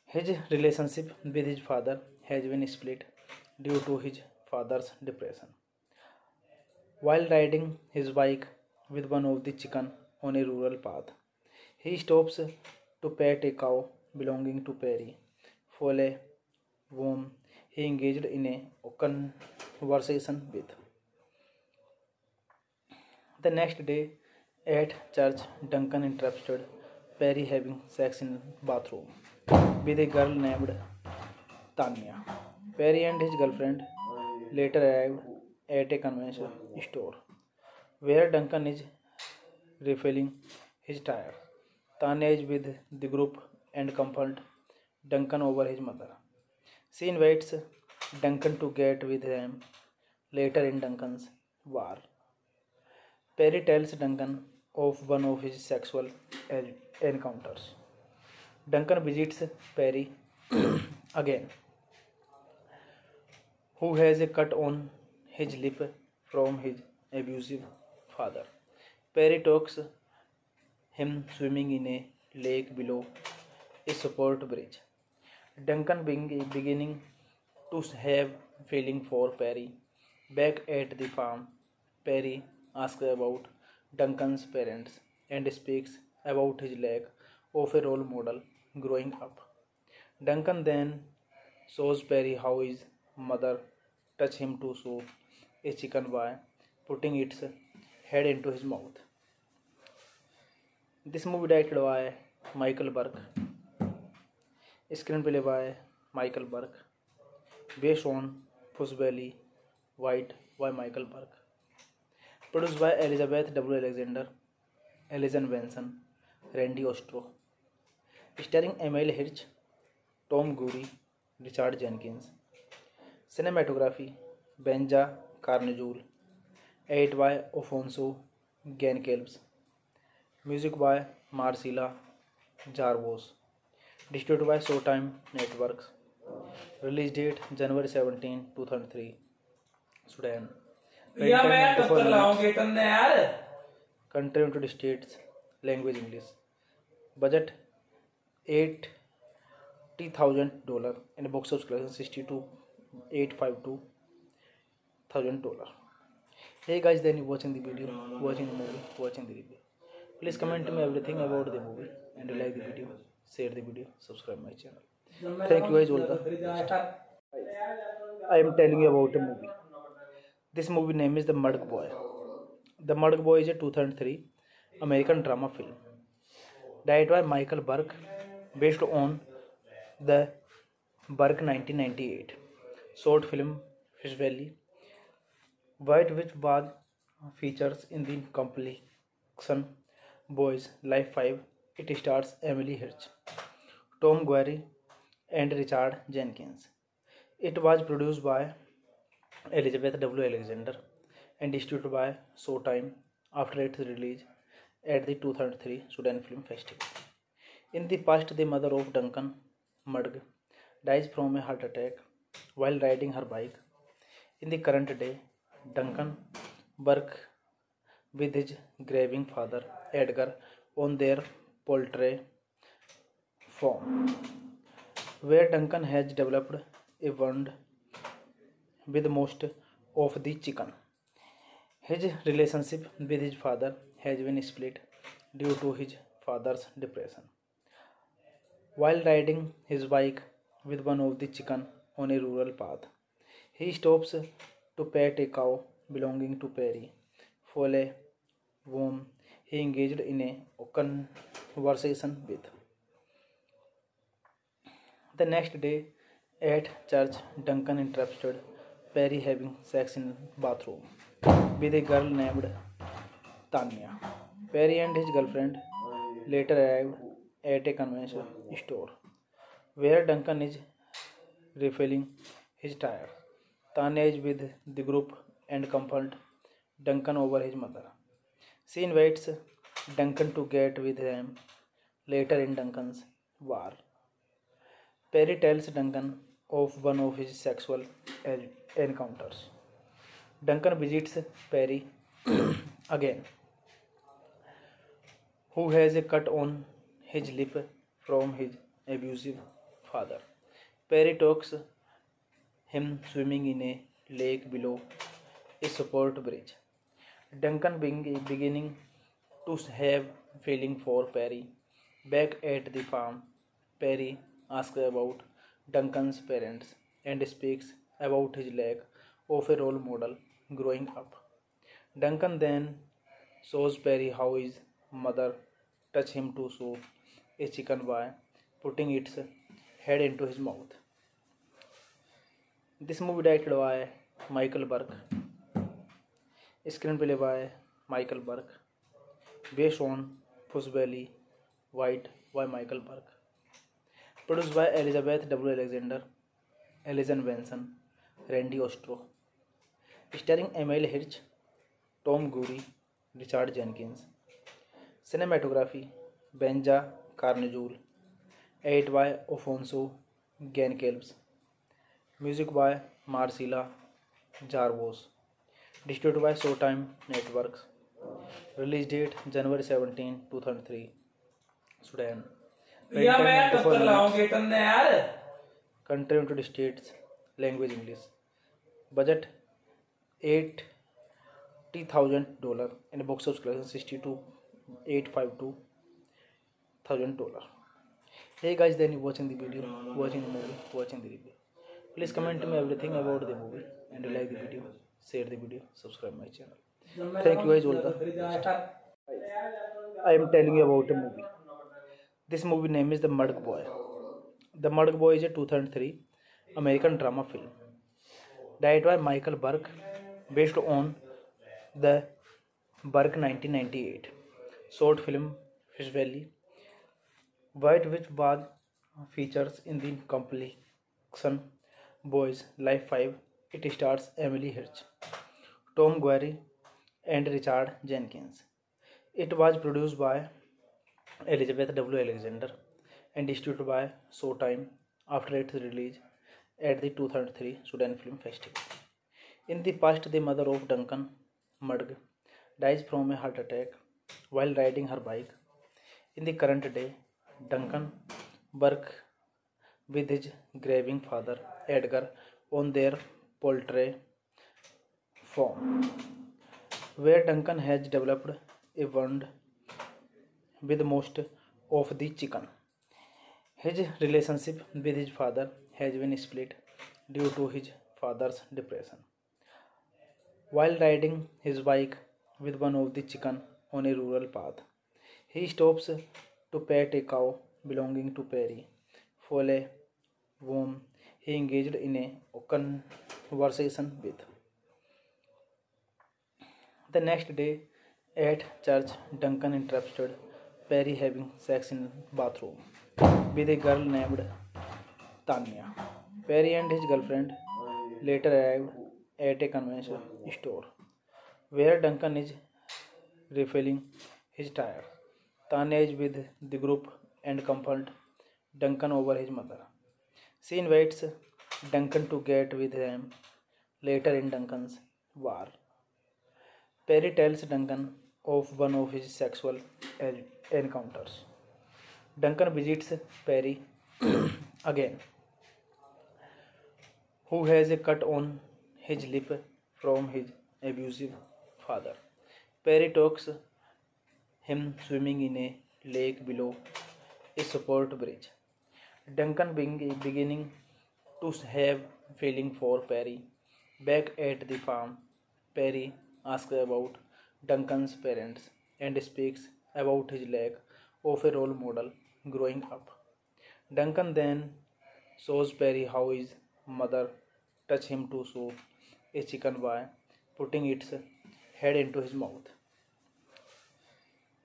His relationship with his father has been split due to his father's depression. While riding his bike with one of the chicken on a rural path, he stops to pet a cow belonging to Perry, Foley, whom he engaged in a conversation with. The next day at church, Duncan interrupted Perry having sex in the bathroom with a girl named Tanya. Perry and his girlfriend later arrived at a convenience store where Duncan is refilling his tire. Tanya is with the group and confronts Duncan over his mother. She invites Duncan to get with them later in Duncan's bar. Perry tells Duncan of one of his sexual encounters. Duncan visits Perry again, who has a cut on his lip from his abusive father. Perry talks him swimming in a lake below a support bridge. Duncan beginning to have feeling for Perry. Back at the farm, Perry asks about Duncan's parents and speaks about his lack of a role model growing up. Duncan then shows Perry how his mother touched him to soup a chicken by putting its head into his mouth. This movie directed by Michael Burke, screenplay by Michael Burke, based on Puss Valley White by Michael Burke, produced by Elizabeth W. Alexander, Alison Benson, Randy Ostro, starring Emile Hirsch, Tom Gurry, Richard Jenkins. Cinematography Benja Carnejoul. Edit by Afonso Goncalves. Music by Marcela Jarvos. Distributed by Showtime Networks. Release date January 17, 2003. Sudan. भैया Runtime मैं 94 टक्कर minutes. लाऊंगे तुमने यार Country United States. Language English. Budget $80,000 and box office collection $62,852,000. Hey guys, then you watching the video, watching the movie, watching the review. Please comment to me everything about the movie and you like the video, share the video, subscribe my channel. Thank you guys all the best. I am telling you about a movie. This movie name is The Murg Boy. The Murg Boy is a 2003 American drama film. Directed by Michael Burke, based on the Burke 1998 short film Fish Valley, which was features in the compilation Boys Life 5. It stars Emily Hirsch, Tom Guerry, and Richard Jenkins. It was produced by Elizabeth W. Alexander and distributed by Showtime after its release at the 2003 Sudan Film Festival. In the past, the mother of Duncan Murg dies from a heart attack while riding her bike. In the current day, Duncan works with his grieving father, Edgar, on their poultry farm, where Duncan has developed a bond with most of the chicken. His relationship with his father has been split due to his father's depression. While riding his bike with one of the chicken on a rural path, he stops to pet a cow belonging to Perry Foley, whom he engaged in a conversation with. The next day at church, Duncan interrupted Perry having sex in the bathroom with a girl named Tanya. Perry and his girlfriend later arrived at a convenience store where Duncan is refilling his tire. Tanya is with the group and comforts Duncan over his mother. She invites Duncan to get with them later in Duncan's war. Perry tells Duncan of one of his sexual encounters. Duncan visits Perry again, who has a cut on his lip from his abusive father. Perry talks him swimming in a lake below a support bridge. Duncan beginning to have feeling for Perry. Back at the farm, Perry asks about Duncan's parents and speaks about his lack of a role model growing up. Duncan then shows Perry how his mother touched him to show a chicken by putting its head into his mouth. This movie directed by Michael Burke, screenplay by Michael Burke, based on Fish Valley, White by Michael Burke, produced by Elizabeth W. Alexander, Alison Benson, Randy Ostro, starring Emily Hirsch, Tom Guerry, Richard Jenkins. Cinematography Benja Carnejoul. Edit by Afonso Goncalves. Music by Marcela Jarvos. Distributed by Showtime Networks. Release date January 17, 2003. Sudan. भैया मैं Runtime 94 टक्कर minutes. लाऊंगे तुमने यार Country United States. Language English. Budget $80,000 and box office collection $62,852,000. Hey guys, then you watching the video, watching the movie, watching the review. Please comment to me everything about the movie and you like the video, share the video, subscribe my channel. Thank you guys all the best. I am telling you about a movie. This movie name is The Murg Boy. The Murg Boy is a 2003 American drama film. Directed by Michael Burke, based on the Burke 1998 short film Fish Valley, which was features in the compilation Boys Life 5. It stars Emily Hirsch, Tom Guerry, and Richard Jenkins. It was produced by Elizabeth W. Alexander and distributed by Showtime after its release at the 2003 Sudan Film Festival. In the past, the mother of Duncan Mudg dies from a heart attack while riding her bike. In the current day, Duncan works with his grieving father Edgar on their poultry farm, where Duncan has developed a bond with most of the chicken. His relationship with his father has been split due to his father's depression. While riding his bike with one of the chicken on a rural path, he stops to pet a cow belonging to Perry, Foley, whom he engaged in a conversation with. The next day at church, Duncan interrupted Perry having sex in the bathroom with a girl named Tanya. Perry and his girlfriend later arrived at a convenience store where Duncan is refilling his tire. Tanya is with the group and confronts Duncan over his mother. She invites Duncan to get with them later in Duncan's bar. Perry tells Duncan of one of his sexual encounters. Duncan visits Perry again, who has a cut on his lip from his abusive father. Perry talks him swimming in a lake below a support bridge. Duncan beginning to have feeling for Perry. Back at the farm, Perry asks about Duncan's parents and speaks about his lack of a role model growing up. Duncan then shows Perry how his mother touched him to shoot a chicken by putting its head into his mouth.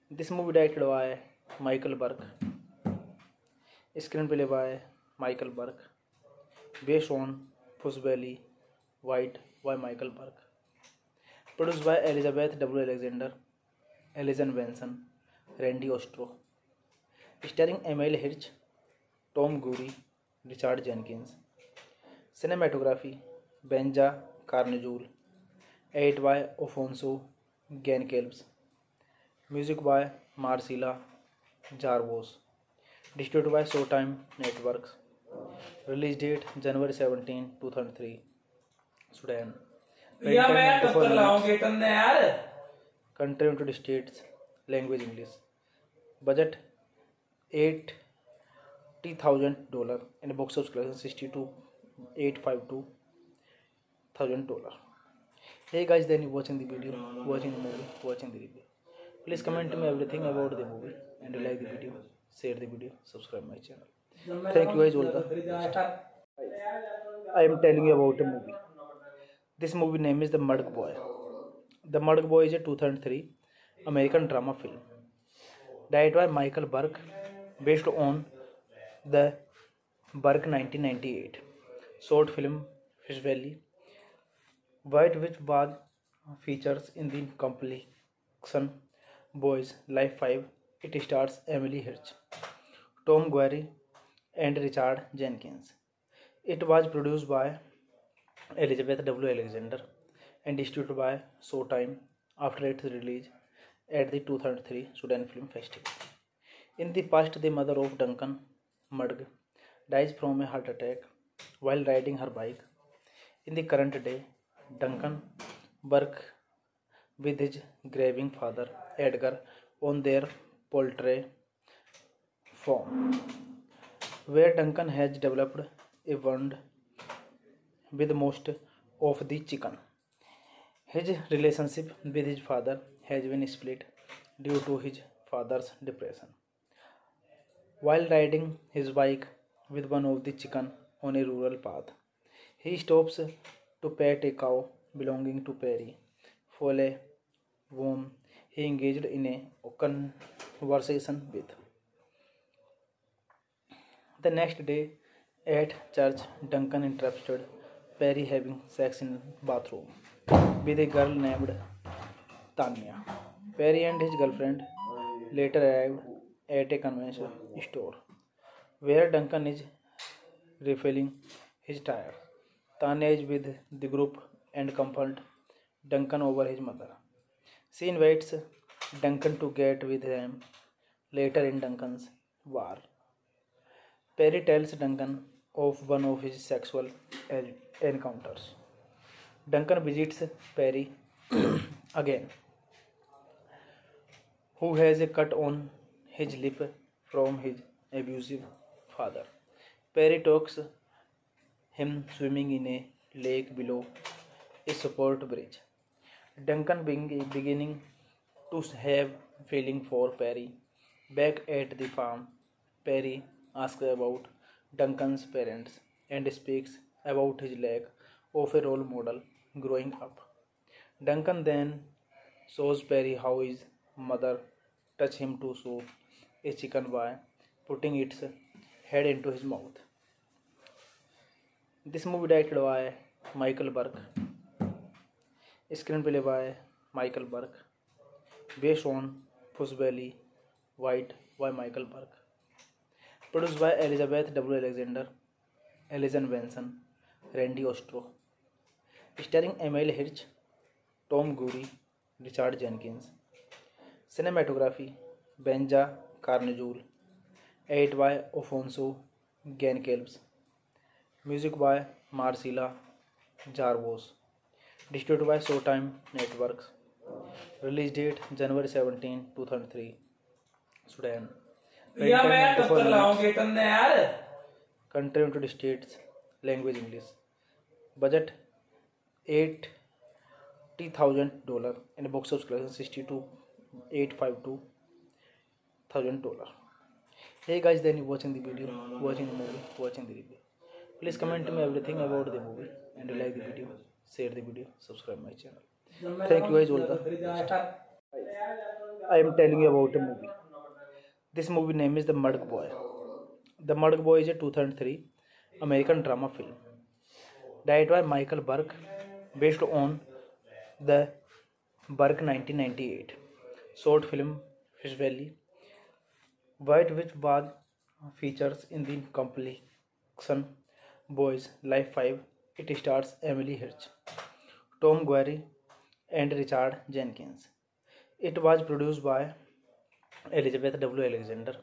This movie directed by Michael Burke, screenplay by Michael Burke, based on Pussbelly White by Michael Burke, produced by Elizabeth W. Alexander, Alison Benson, Randy Ostro, starring Emile Hirsch, Tom Guerry, Richard Jenkins. Cinematography Benja Carnejul, edit by Alfonso Goncalves. Music by Marcela Jarvos. Distributed by Showtime Networks. Release date January 17, 2003. Sudan. भैया मैं Runtime 94 टक्कर minutes. लाऊंगी तुमने यार Country United States. Language English. Budget $80,000 and box office collection $62,852,000. Hey guys, then you watching the video, watching the movie, watching the review. Please comment to me everything about the movie and you like the video, share the video, subscribe my channel. Thank you guys all the best. I am telling you about a movie. This movie name is The Mudg Boy. The Mudg Boy is a 2003 American drama film directed by Michael Burke, based on the Burke 1998 short film Fish Valley, which was features in the compilation Boys Life 5. It stars Emily Hirsch, Tom Guerry, and Richard Jenkins. It was produced by Elizabeth W. Alexander and distributed by Showtime after its release at the 2003 Sudan Film Festival. In the past, the mother of Duncan Mudg dies from a heart attack while riding her bike. In the current day, Duncan works with his grieving father Edgar on their poultry farm, where Duncan has developed a bond with most of the chicken. His relationship with his father has been split due to his father's depression. While riding his bike with one of the chicken on a rural path, he stops to pet a cow belonging to Perry, Foley, whom he engaged in a conversation with. The next day At church, Duncan interrupted Perry having sex in bathroom with a girl named Tanya. Perry and his girlfriend later arrived at a convenience store where Duncan is refilling his tire. Tanya is with the group and comfort Duncan over his mother. She invites Duncan to get with them later in Duncan's war. Perry tells Duncan of one of his sexual encounters. Duncan visits Perry again, who has a cut on his lip from his abusive father. Perry talks him swimming in a lake below a support bridge. Duncan beginning to have feeling for Perry. Back at the farm, Perry asks about Duncan's parents and speaks about his lack of a role model growing up. Duncan then shows Perry how his mother touched him to soup a chicken by putting its head into his mouth. This movie directed by Michael Burke, screenplay by Michael Burke, based on Pussbelly White by Michael Burke, produced by Elizabeth W. Alexander, Ellison Benson, Randy Ostro, starring Emile Hirsch, Tom Gurry, Richard Jenkins. Cinematography Benja Carnejul, edit by Alfonso Goncalves. Music by Marcela Jarvos. Distributed by Showtime Networks. Release date January 17, 2003. Sudan. या मैं 94 टक्कर minutes. लाऊंगी तुमने यार Country United States. Language English. Budget $80,000 and box office collection $62,852,000. Hey guys, then you watching the video, watching the movie, watching the review. Please comment me everything about the movie and like the video, share the video, subscribe my channel. Thank you guys all the best. I am telling you about a movie. This movie name is The Murg Boy. The Murg Boy is a 2003 American drama film directed by Michael Burke, based on the Burke 1998 short film Fish Valley, White which was features in the compilation Boys Life 5. It stars Emily Hirsch, Tom Guerry, and Richard Jenkins. It was produced by Elizabeth W. Alexander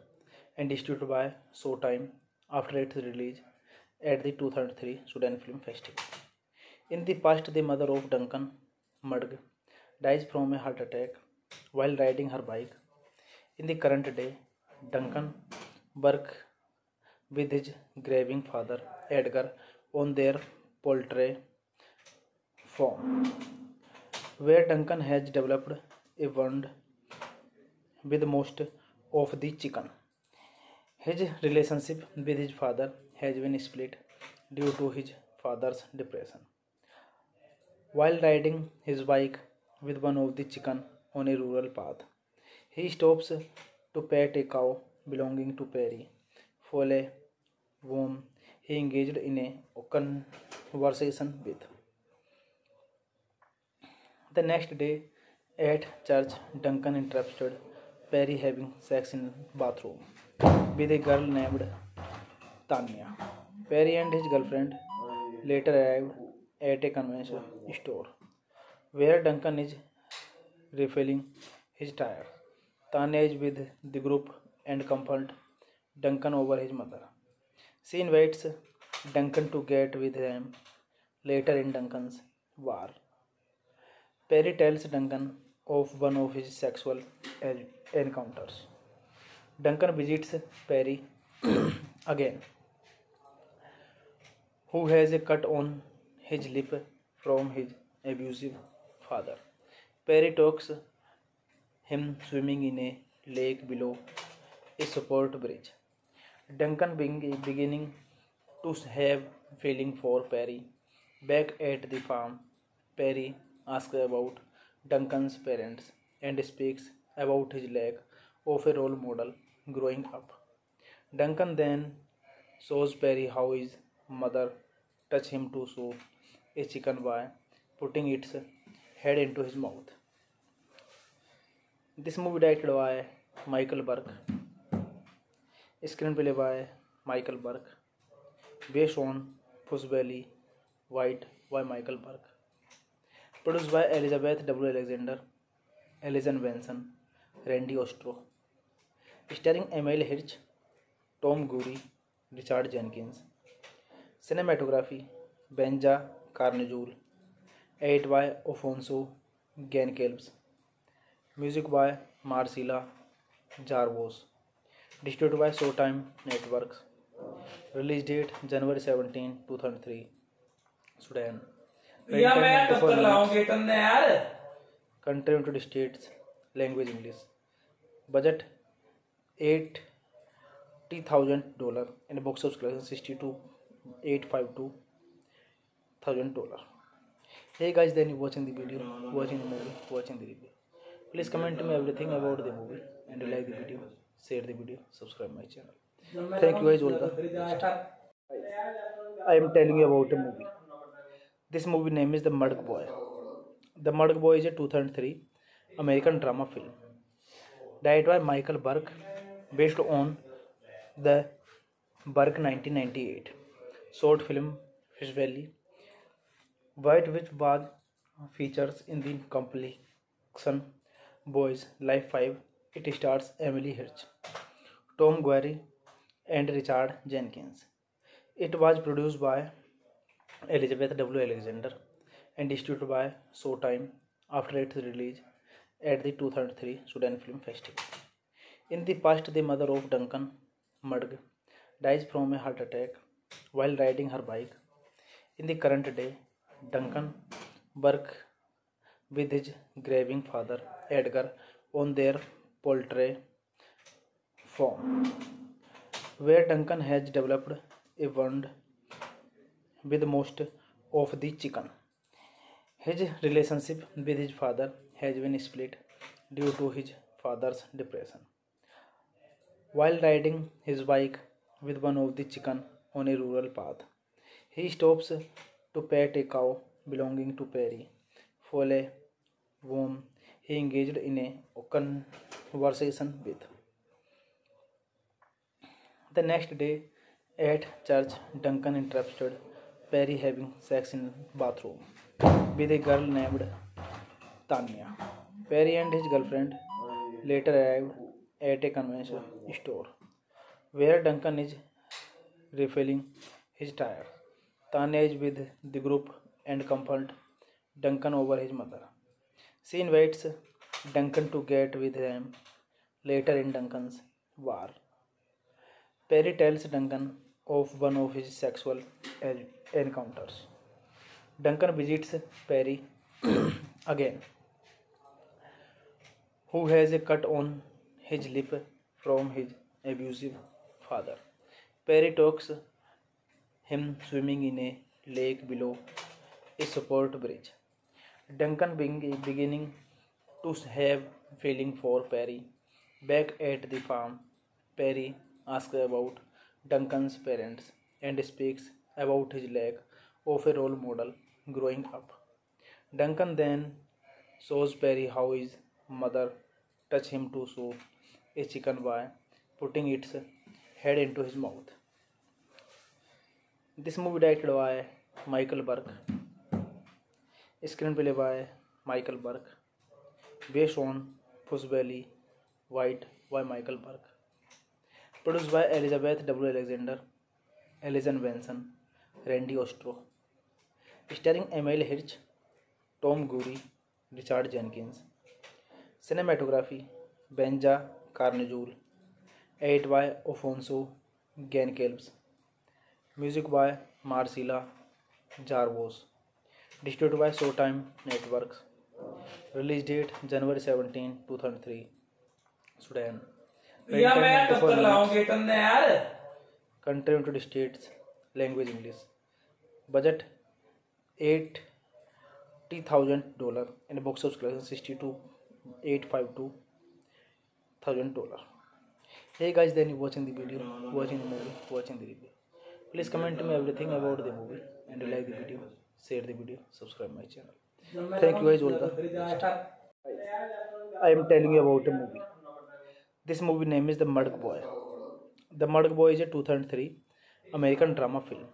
and distributed by Showtime after its release at the 2003 Sudan Film Festival. In the past, the mother of Duncan Murg dies from a heart attack while riding her bike. In the current day, Duncan works with his grieving father Edgar on their poultry farm, where Duncan has developed a bond with most of the chicken. His relationship with his father has been split due to his father's depression. While riding his bike with one of the chicken on a rural path, he stops to pet a cow belonging to Perry, Foley, whom he engaged in a conversation with. The next day at church, Duncan interrupted Perry having sex in bathroom with a girl named Tanya. Perry and his girlfriend later arrived at a convenience store where Duncan is refilling his tire. Tanya is with the group and comfort Duncan over his mother. She invites Duncan to get with them later in Duncan's war. Perry tells Duncan of one of his sexual encounters. Duncan visits Perry again, who has a cut on his lip from his abusive father. Perry talks him swimming in a lake below a support bridge. Duncan beginning to have feeling for Perry. Back at the farm, Perry asks about Duncan's parents and speaks about his lack of a role model growing up. Duncan then shows Perry how his mother touch him to sew a chicken by putting its head into his mouth. This movie directed by Michael Burke, screenplay by Michael Burke, based on Pussbelly White by Michael Burke, produced by Elizabeth W. Alexander, Alison Benson, Randy Ostro, starring Emile Hirsch, Tom Gurry, Richard Jenkins. Cinematography Benja Carnejul, edit by Alfonso Goncalves, music by Marcela Jarvos, distributed by Showtime Networks, release date January 17, 2003, Sudan. भैया मैं Runtime टक्कर 94 minutes. लाऊंगी तुमने यार Country United States, language English. Budget $80,000 and box office collection $62,852,000. Hey guys, then you watching the video, watching the movie, watching the review. Please comment to me everything about the movie and you like the video, share the video, subscribe my channel. Thank you guys all the best. I am telling you about a movie. This movie name is The Murk Boy. The Murk Boy is a 2003 American drama film directed by Michael Burke, based on the Burke 1998 short film Fish Valley, White which was features in the compilation Boys Life 5. It stars Emily Hirsch, Tom Gurry, and Richard Jenkins. It was produced by Elizabeth W. Alexander and distributed by Showtime after its release at the 2003 Sudan Film Festival. In the past, the mother of Duncan Mudg dies from a heart attack while riding her bike. In the current day, Duncan works with his grieving father Edgar on their poultry farm, where Duncan has developed a bond with most of the chicken. His relationship with his father has been split due to his father's depression. While riding his bike with one of the chicken on a rural path, he stops to pet a cow belonging to Perry, Foley, whom he engaged in a conversation with. The next day at church, Duncan interrupted Perry having sex in the bathroom with a girl named Tanya. Perry and his girlfriend later arrived at a convenience store where Duncan is refilling his tire. Tanya is with the group and confronts Duncan over his mother. She invites Duncan to get with them later in Duncan's bar. Perry tells Duncan of one of his sexual encounters. Duncan visits Perry again, who has a cut on his lip from his abusive father. Perry talks him swimming in a lake below a support bridge. Duncan beginning to have feeling for Perry. Back at the farm, Perry asks about Duncan's parents and speaks about his lack of a role model growing up. Duncan then shows Perry how his mother touched him to sew a chicken by putting its head into his mouth. This movie directed by Michael Burke, screenplay by Michael Burke, based on Pussbelly White by Michael Burke, produced by Elizabeth W. Alexander, Alison Benson, Randy Ostro, starring Emile Hirsch, Tom Gurry, Richard Jenkins. Cinematography Benja Carnejul, edit by Alfonso Goncalves, music by Marcela Jarvos, distributed by Showtime Networks, release date January 17, 2003, Sudan. भैया मैं Runtime 94 टक्कर minutes. लाऊंगी तुमने यार Country United States, language English. Budget $80,000 and box office collection $62,852,000. Hey guys, then you watching the video, watching the movie, watching the review. Please comment me everything about the movie and like the video, share the video, subscribe my channel. Thank you guys all the best. I am telling you about a movie. This movie name is The Murg Boy. The Murg Boy is a 2003 American drama film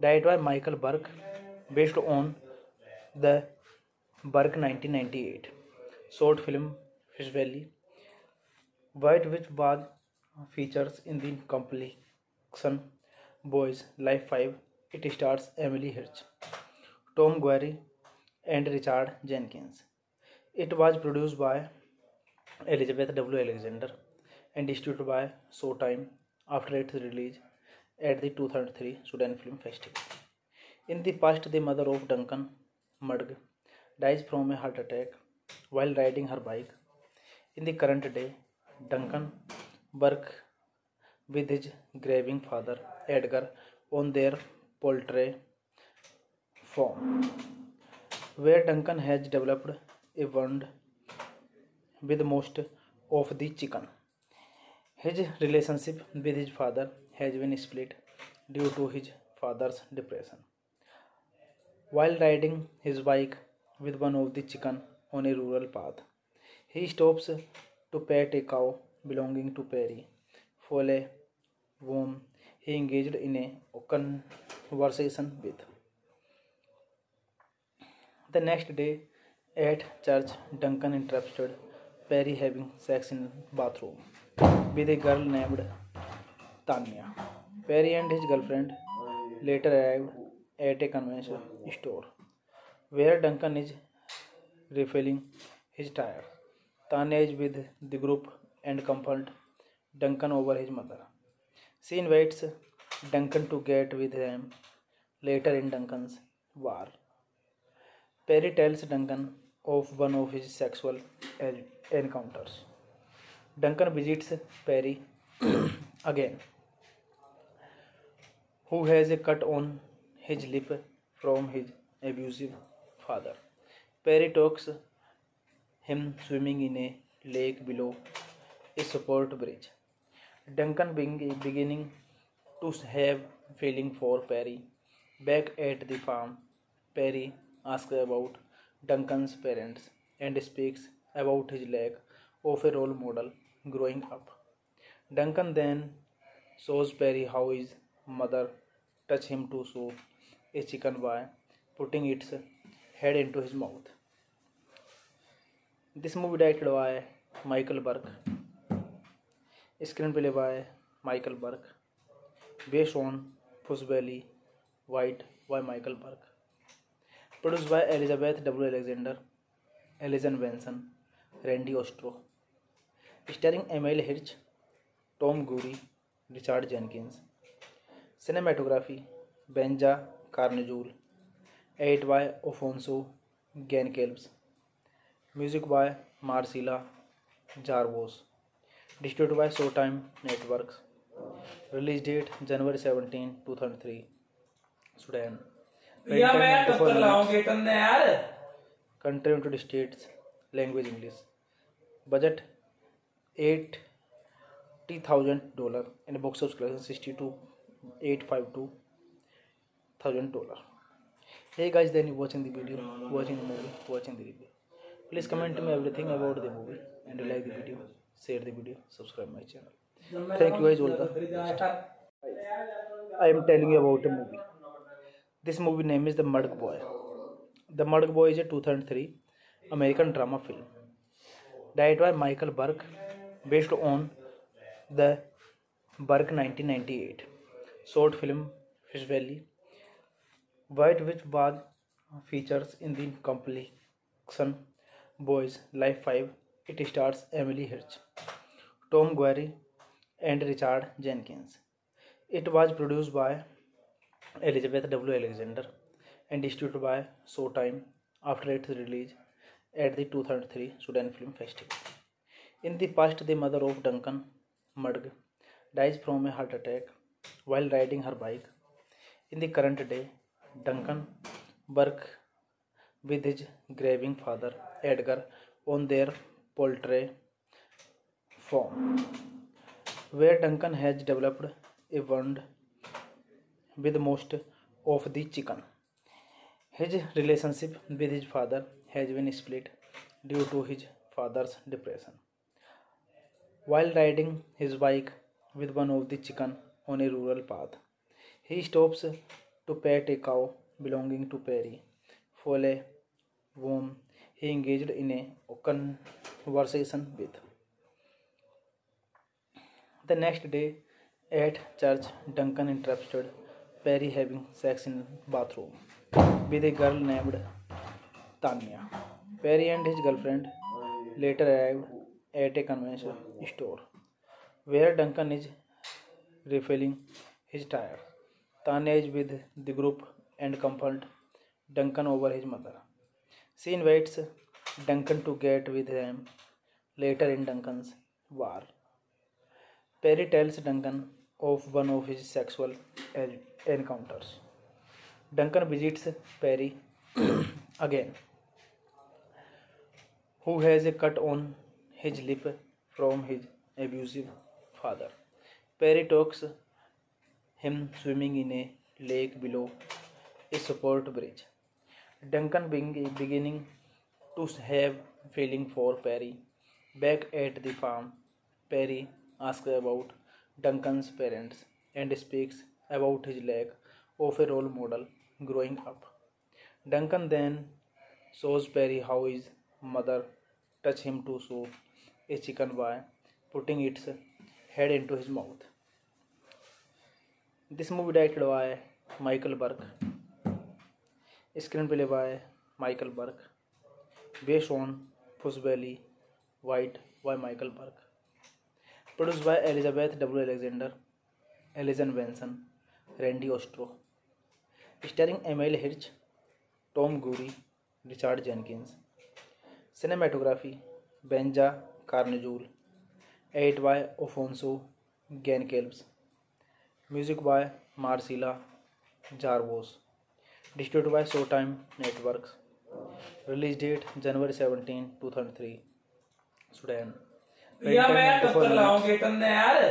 directed by Michael Burke, based on the Burke 1998 short film Fish Valley, White Witch was features in the compilation Boys Life 5. It stars Emily Hirsch, Tom Guerry, and Richard Jenkins. It was produced by Elizabeth W. Alexander and distributed by Showtime after its release at the 2003 Sudan Film Festival. In the past, the mother of Duncan Murg dies from a heart attack while riding her bike. In the current day, Duncan works with his grieving father, Edgar, on their poultry farm, where Duncan has developed a bond with most of the chicken. His relationship with his father has been split due to his father's depression. While riding his bike with one of the chicken on a rural path, he stops to pet a cow belonging to Perry, Foley, whom he engaged in a conversation with. The next day at church, Duncan interrupted Perry having sex in the bathroom with a girl named Tanya. Perry and his girlfriend later arrived at a convenience store where Duncan is refilling his tire. Tanya is with the group and comforts Duncan over his mother. She invites Duncan to get with them later in Duncan's war. Perry tells Duncan of one of his sexual encounters. Duncan visits Perry again, who has a cut on his lip from his abusive father. Perry talks him swimming in a lake below a support bridge. Duncan beginning to have feeling for Perry. Back at the farm, Perry asks about Duncan's parents and speaks about his lack of a role model growing up. Duncan then shows Perry how his mother touched him to show a chicken by putting its head into his mouth. This movie directed by Michael Burke, screenplay by Michael Burke, based on Fish Valley, White by Michael Burke, produced by Elizabeth W. Alexander, Ellison Benson, Randy Ostro, starring Emily Hirsch, Tom Guerry, Richard Jenkins. Cinematography Benja Carnejul, edited by Alfonso Goncalves. Music by Marcela Jarvos. Distributed by Showtime Networks. Release date January 17, 2003. Sudan. भैया मैं कब तक लाऊंगे तुमने यार Country United States. Language English. Budget $80,000 and box office collection $62,852,000. Hey guys, then you watching the video, watching the movie, watching the review. Please comment me everything about the movie and like the video, share the video, subscribe my channel. Thank you guys all the best. I am telling you about a movie. This movie name is The Murg Boy. The Murg Boy is a 2003 American drama film directed by Michael Burke, based on the Burke 1998 short film Fish Valley, White Witch was features in the compilation Boys Life 5. It stars Emily Hirsch, Tom Guerry, and Richard Jenkins. It was produced by Elizabeth W. Alexander and distributed by Showtime after its release at the 2003 Sudan Film Festival. In the past, the mother of Duncan Murg dies from a heart attack while riding her bike. In the current day, Duncan works with his grieving father, Edgar, on their poultry farm, where Duncan has developed a bond with most of the chicken. His relationship with his father has been split due to his father's depression. While riding his bike with one of the chicken on a rural path, he stops to pet a cow belonging to Perry. Foley, whom he engaged in a conversation with. The next day at church, Duncan interrupted Perry having sex in the bathroom with a girl named Tanya. Perry and his girlfriend later arrived at a convenience store where Duncan is refilling his tire. Tanya is with the group and confronts Duncan over his mother. She invites Duncan to get with them later in Duncan's bar. Perry tells Duncan of one of his sexual encounters. Duncan visits Perry again, who has a cut on his lip from his abusive father. Perry talks him swimming in a lake below a support bridge. Duncan beginning to have feeling for Perry. Back at the farm, Perry asks about Duncan's parents and speaks about his lack of a role model growing up. Duncan then shows Perry how his mother touched him to show a chicken by putting its head into his mouth. This movie directed by Michael Burke, screenplay by Michael Burke, based on Puss Valley White by Michael Burke, produced by Elizabeth W. Alexander, Alison Benson, Randy Ostro, starring Emile Hirsch, Tom Gurry, Richard Jenkins. Cinematography Benja Carnejul, edit by Alfonso Goncalves. Music by Marcela Jarvos. Distributed by Showtime Networks. Release date January 17, 2003. Sudan. भैया मैं टक्कर लाऊंगी तुमने यार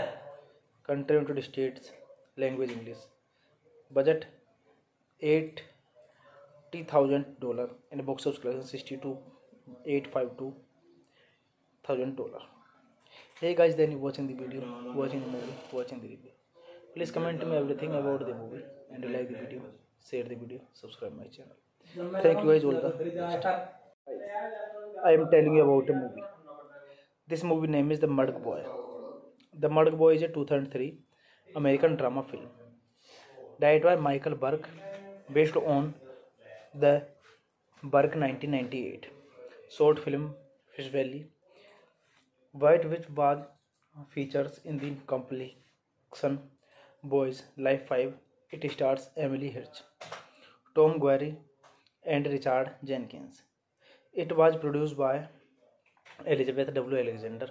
Country United States. Language English. Budget $80,000 and box office collection $62,852,000. Hey guys, then you watching the video, watching the movie, watching the review. Please comment to me everything about the movie and you like the video, share the video, subscribe my channel. Thank you guys all the best. I am telling you about a movie. This movie name is The Murdock Boy. The Murdock Boy is a 2003 American drama film directed by Michael Burke, based on the Burke 1998 short film Fish Valley, which was features in the compilation Boys Life 5. It stars Emily Hirsch, Tom Gurry, and Richard Jenkins. It was produced by Elizabeth W. Alexander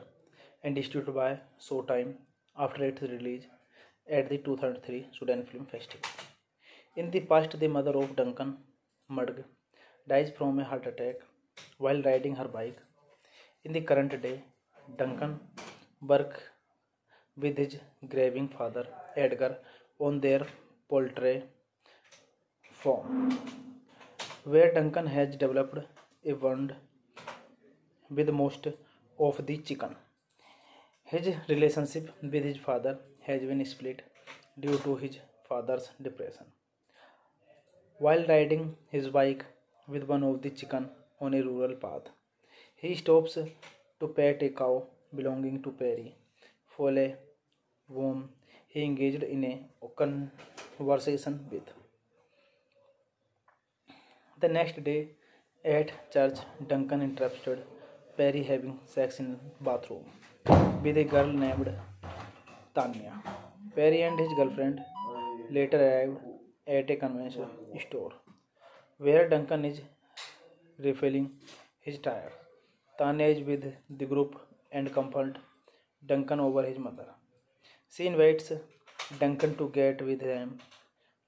and distributed by Showtime after its release at the 2003 Sudan Film Festival. In the past, the mother of Duncan Murdock dies from a heart attack while riding her bike. In the current day, Duncan works with his grieving father Edgar on their poultry farm, where Duncan has developed a bond with most of the chicken. His relationship with his father has been split due to his father's depression. While riding his bike with one of the chicken on a rural path, he stops to pet a cow belonging to Perry Foley, whom he engaged in a conversation with. The next day at church, Duncan interrupted Perry having sex in the bathroom with a girl named Tanya. Perry and his girlfriend later arrived at a convenience store where Duncan is refilling his tire. Tanya is with the group and confronts Duncan over his mother. She invites Duncan to get with them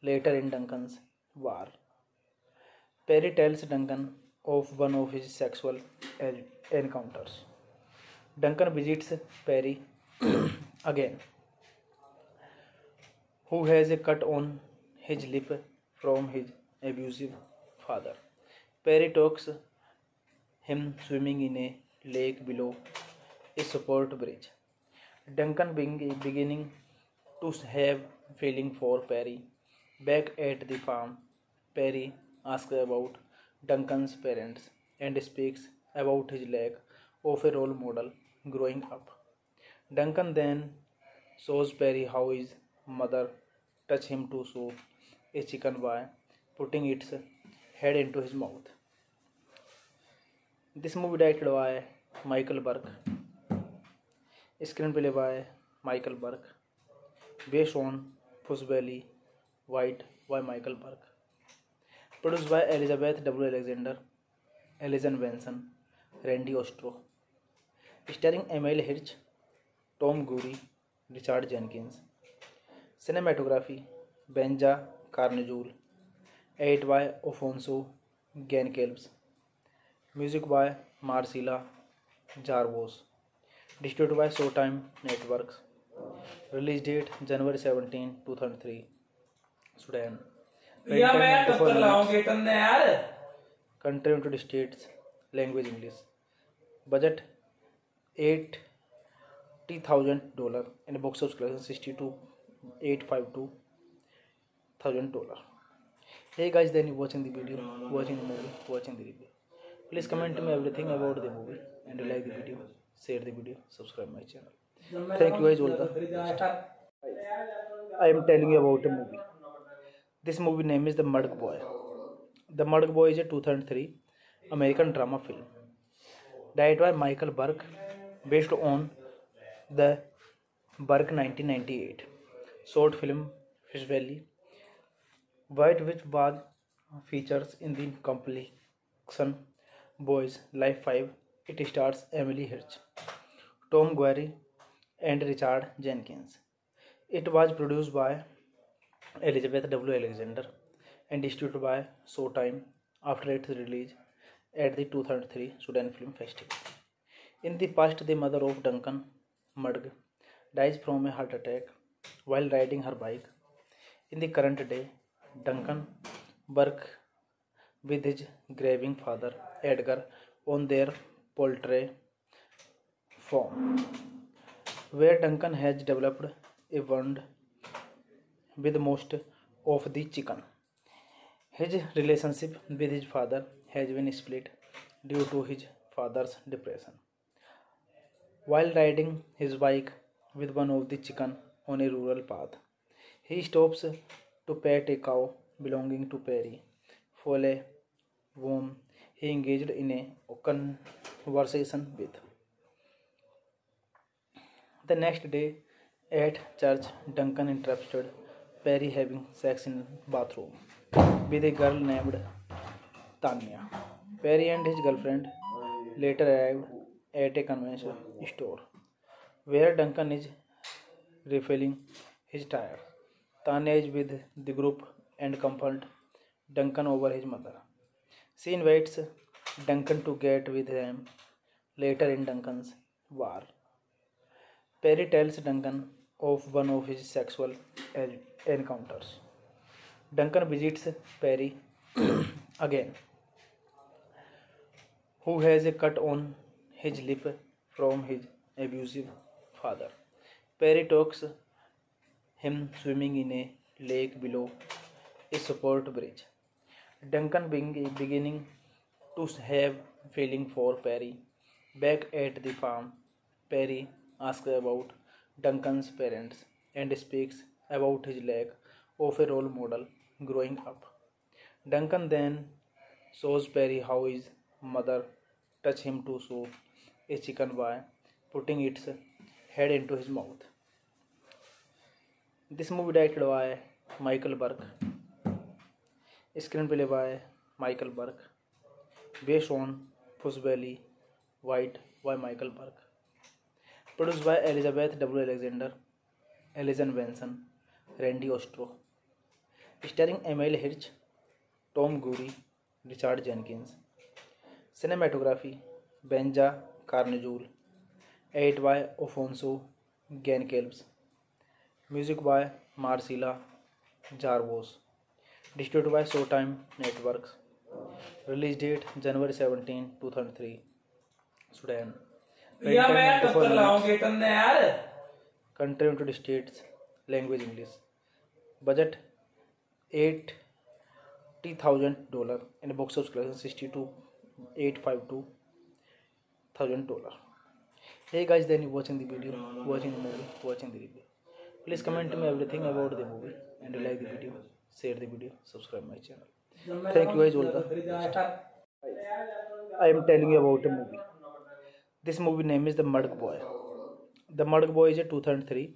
later in Duncan's bar. Perry tells Duncan of one of his sexual encounters. Duncan visits Perry again, who has a cut on his lip from his abusive father. Perry talks him swimming in a lake below a support bridge. Duncan beginning to have feeling for Perry. Back at the farm, Perry asks about Duncan's parents and speaks about his lack of a role model growing up. Duncan then shows Perry how his mother touched him to soup a chicken by putting its head into his mouth. This movie directed by Michael Burke, screenplay by Michael Burke, based on Fuzz-Belly White by Michael Burke, produced by Elizabeth W. Alexander, Alison Benson, Randy Ostro, starring Emile Hirsch, Tom Gurry, Richard Jenkins. Cinematography Benja Carnejul, edited by Alfonso Goncalves. Music by Marcela Jarvos. Distributed by Showtime Networks. Release date January 17, 2003. Sudan. या मैं टक्कर लाऊंगी तुमने यार Country United States. Language English. Budget $80,000 and box office collection $62,852,000. Hey guys, then you watching the video, watching the movie, watching the review. Please comment me everything about the movie and like the video, share the video, subscribe my channel. Thank you guys all the best. I am telling you about a movie. This movie name is The Murg Boy. The Murg Boy is a 2003 American drama film directed by Michael Burke, based on the Burke 1998 short film Fish Valley, White, which was features in the compilation Boys Life 5. It stars Emily Hirsch, Tom Guerry, and Richard Jenkins. It was produced by Elizabeth W. Alexander and distributed by Showtime after its release at the 2003 Sudan Film Festival. In the past, the mother of Duncan Murg dies from a heart attack while riding her bike. In the current day, Duncan works with his grieving father Edgar on their poultry farm, where Duncan has developed a bond with most of the chicken. His relationship with his father has been split due to his father's depression. While riding his bike with one of the chicken on a rural path, he stops to pet a cow belonging to Perry, Foley, whom he engaged in a conversation with. The next day at church, Duncan interrupted Perry having sex in the bathroom with a girl named Tanya. Perry and his girlfriend later arrived at a convenience store where Duncan is refilling his tire. Tanya is with the group and confronts Duncan over his mother. She invites Duncan to get with them later in Duncan's bar. Perry tells Duncan of one of his sexual encounters. Duncan visits Perry again, who has a cut on his lip from his abusive father. Perry talks him swimming in a lake below a support bridge. Duncan beginning to have feeling for Perry. Back at the farm, Perry asks about Duncan's parents and speaks about his lack of a role model growing up. Duncan then shows Perry how his mother touched him to soup a chicken by putting its head into his mouth. This movie directed by Michael Burke, screenplay by Michael Burke, based on Fuzz-Belly White by Michael Burke, produced by Elizabeth W. Alexander, Alison Benson, Randy Ostro, starring Emile Hirsch, Tom Gurry, Richard Jenkins. Cinematography Benja Carnejul, edited by Alfonso Goncalves. Music by Marcela Jarvos. Distributed by Showtime Networks. Release date January 17, 2003. Sudan. भैया Runtime मैं 94 टक्कर minutes. लाऊंगी तुमने यार Country United States. Language English. Budget $80,000 and box office collection $62,852,000. Hey guys, then you watching the video, watching the movie, watching the review. Please comment me everything about the movie and you like the video, share the video, subscribe my channel. Thank you guys all the best. I am telling you about a movie. This movie name is The Murg Boy. The Murg Boy is a 2003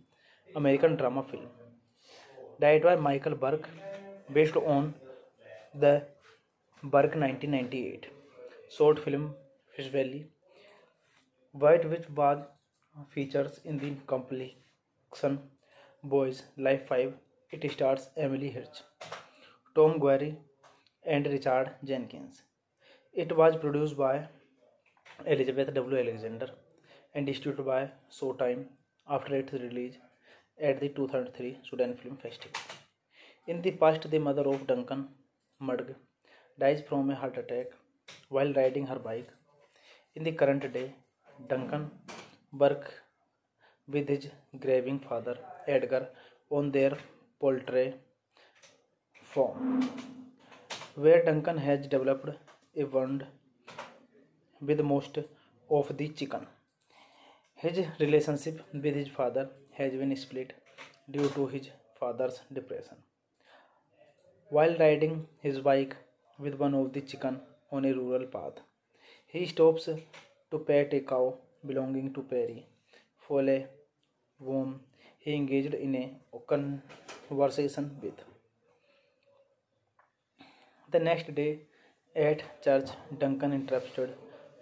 American drama film directed by Michael Burke, based on the Burke 1998 short film Fish Valley, White which was features in the compilation Boys Life 5. It stars Emily Hirsch, Tom Guerry, and Richard Jenkins. It was produced by Elizabeth W. Alexander and distributed by Showtime after its release at the 2003 Sudan Film Festival. In the past, the mother of Duncan Murg dies from a heart attack while riding her bike. In the current day, Duncan works with his grieving father Edgar on their poultry farm, where Duncan has developed a bond with most of the chicken. His relationship with his father has been split due to his father's depression. While riding his bike with one of the chicken on a rural path, he stops to pet a cow belonging to Perry, for whom he engaged in a conversation with. The next day at church, Duncan interrupted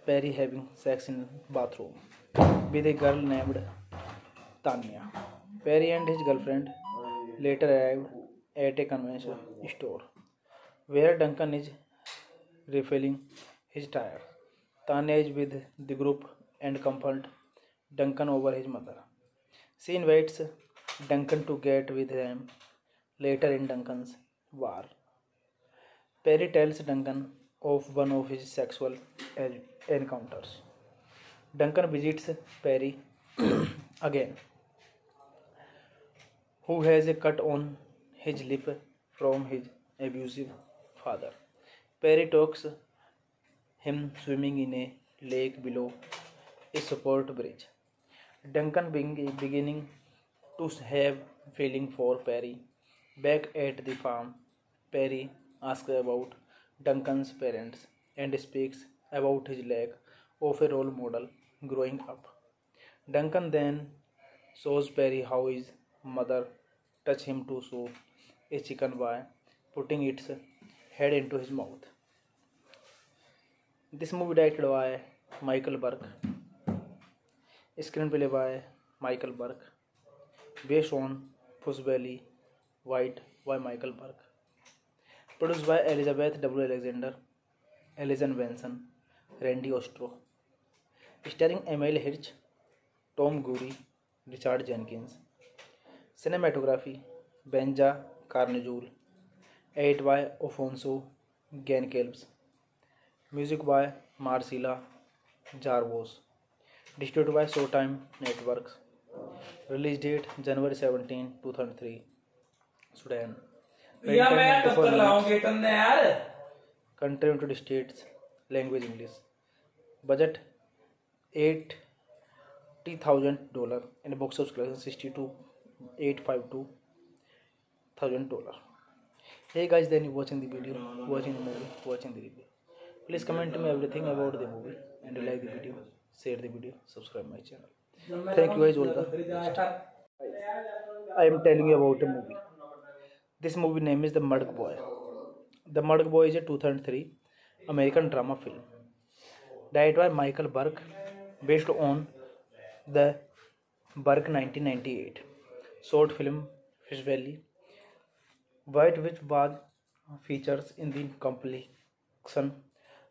Perry having sex in the bathroom with a girl named Tanya. Perry and his girlfriend later arrived at a convenience store where Duncan is refilling his tire. Tanya is with the group and confronts Duncan over his mother. She invites Duncan to get with them later in Duncan's bar. Perry tells Duncan of one of his sexual encounters. Duncan visits Perry again, who has a cut on his lip from his abusive father. Perry talks him swimming in a lake below a support bridge. Duncan beginning to have feeling for Perry. Back at the farm, Perry asks about Duncan's parents and speaks about his lack of a role model growing up. Duncan then shows Perry how his mother touched him to show a chicken by putting its head into his mouth. This movie directed by Michael Burke, screenplay by Michael Burke, based on Fish Valley, White by Michael Burke, produced by Elizabeth W. Alexander, Alison Benson, Randy Ostro, starring Emily Hirsch, Tom Guerry, Richard Jenkins. Cinematography Benja Carnejul, edit by Alfonso Goncalves, music by Marcela Jarvos, distributed by Showtime Networks. Release date January 17, 2003. Sudan. भैया मैं Runtime 94 टक्कर minutes. लाऊंगी तुमने यार Country United States. Language English. Budget $80,000 and box office collection $62,852,000. Hey guys, then you watching the video, watching the movie, watching the review. Please comment me everything about the movie and you like the video, share the video, subscribe my channel. Thank you guys all the best. I am telling you about a movie. This movie name is The Murg Boy. The Murg Boy is a 2003 American drama film directed by Michael Burke, based on the Burke 1998 short film Fish Valley, White which was features in the compilation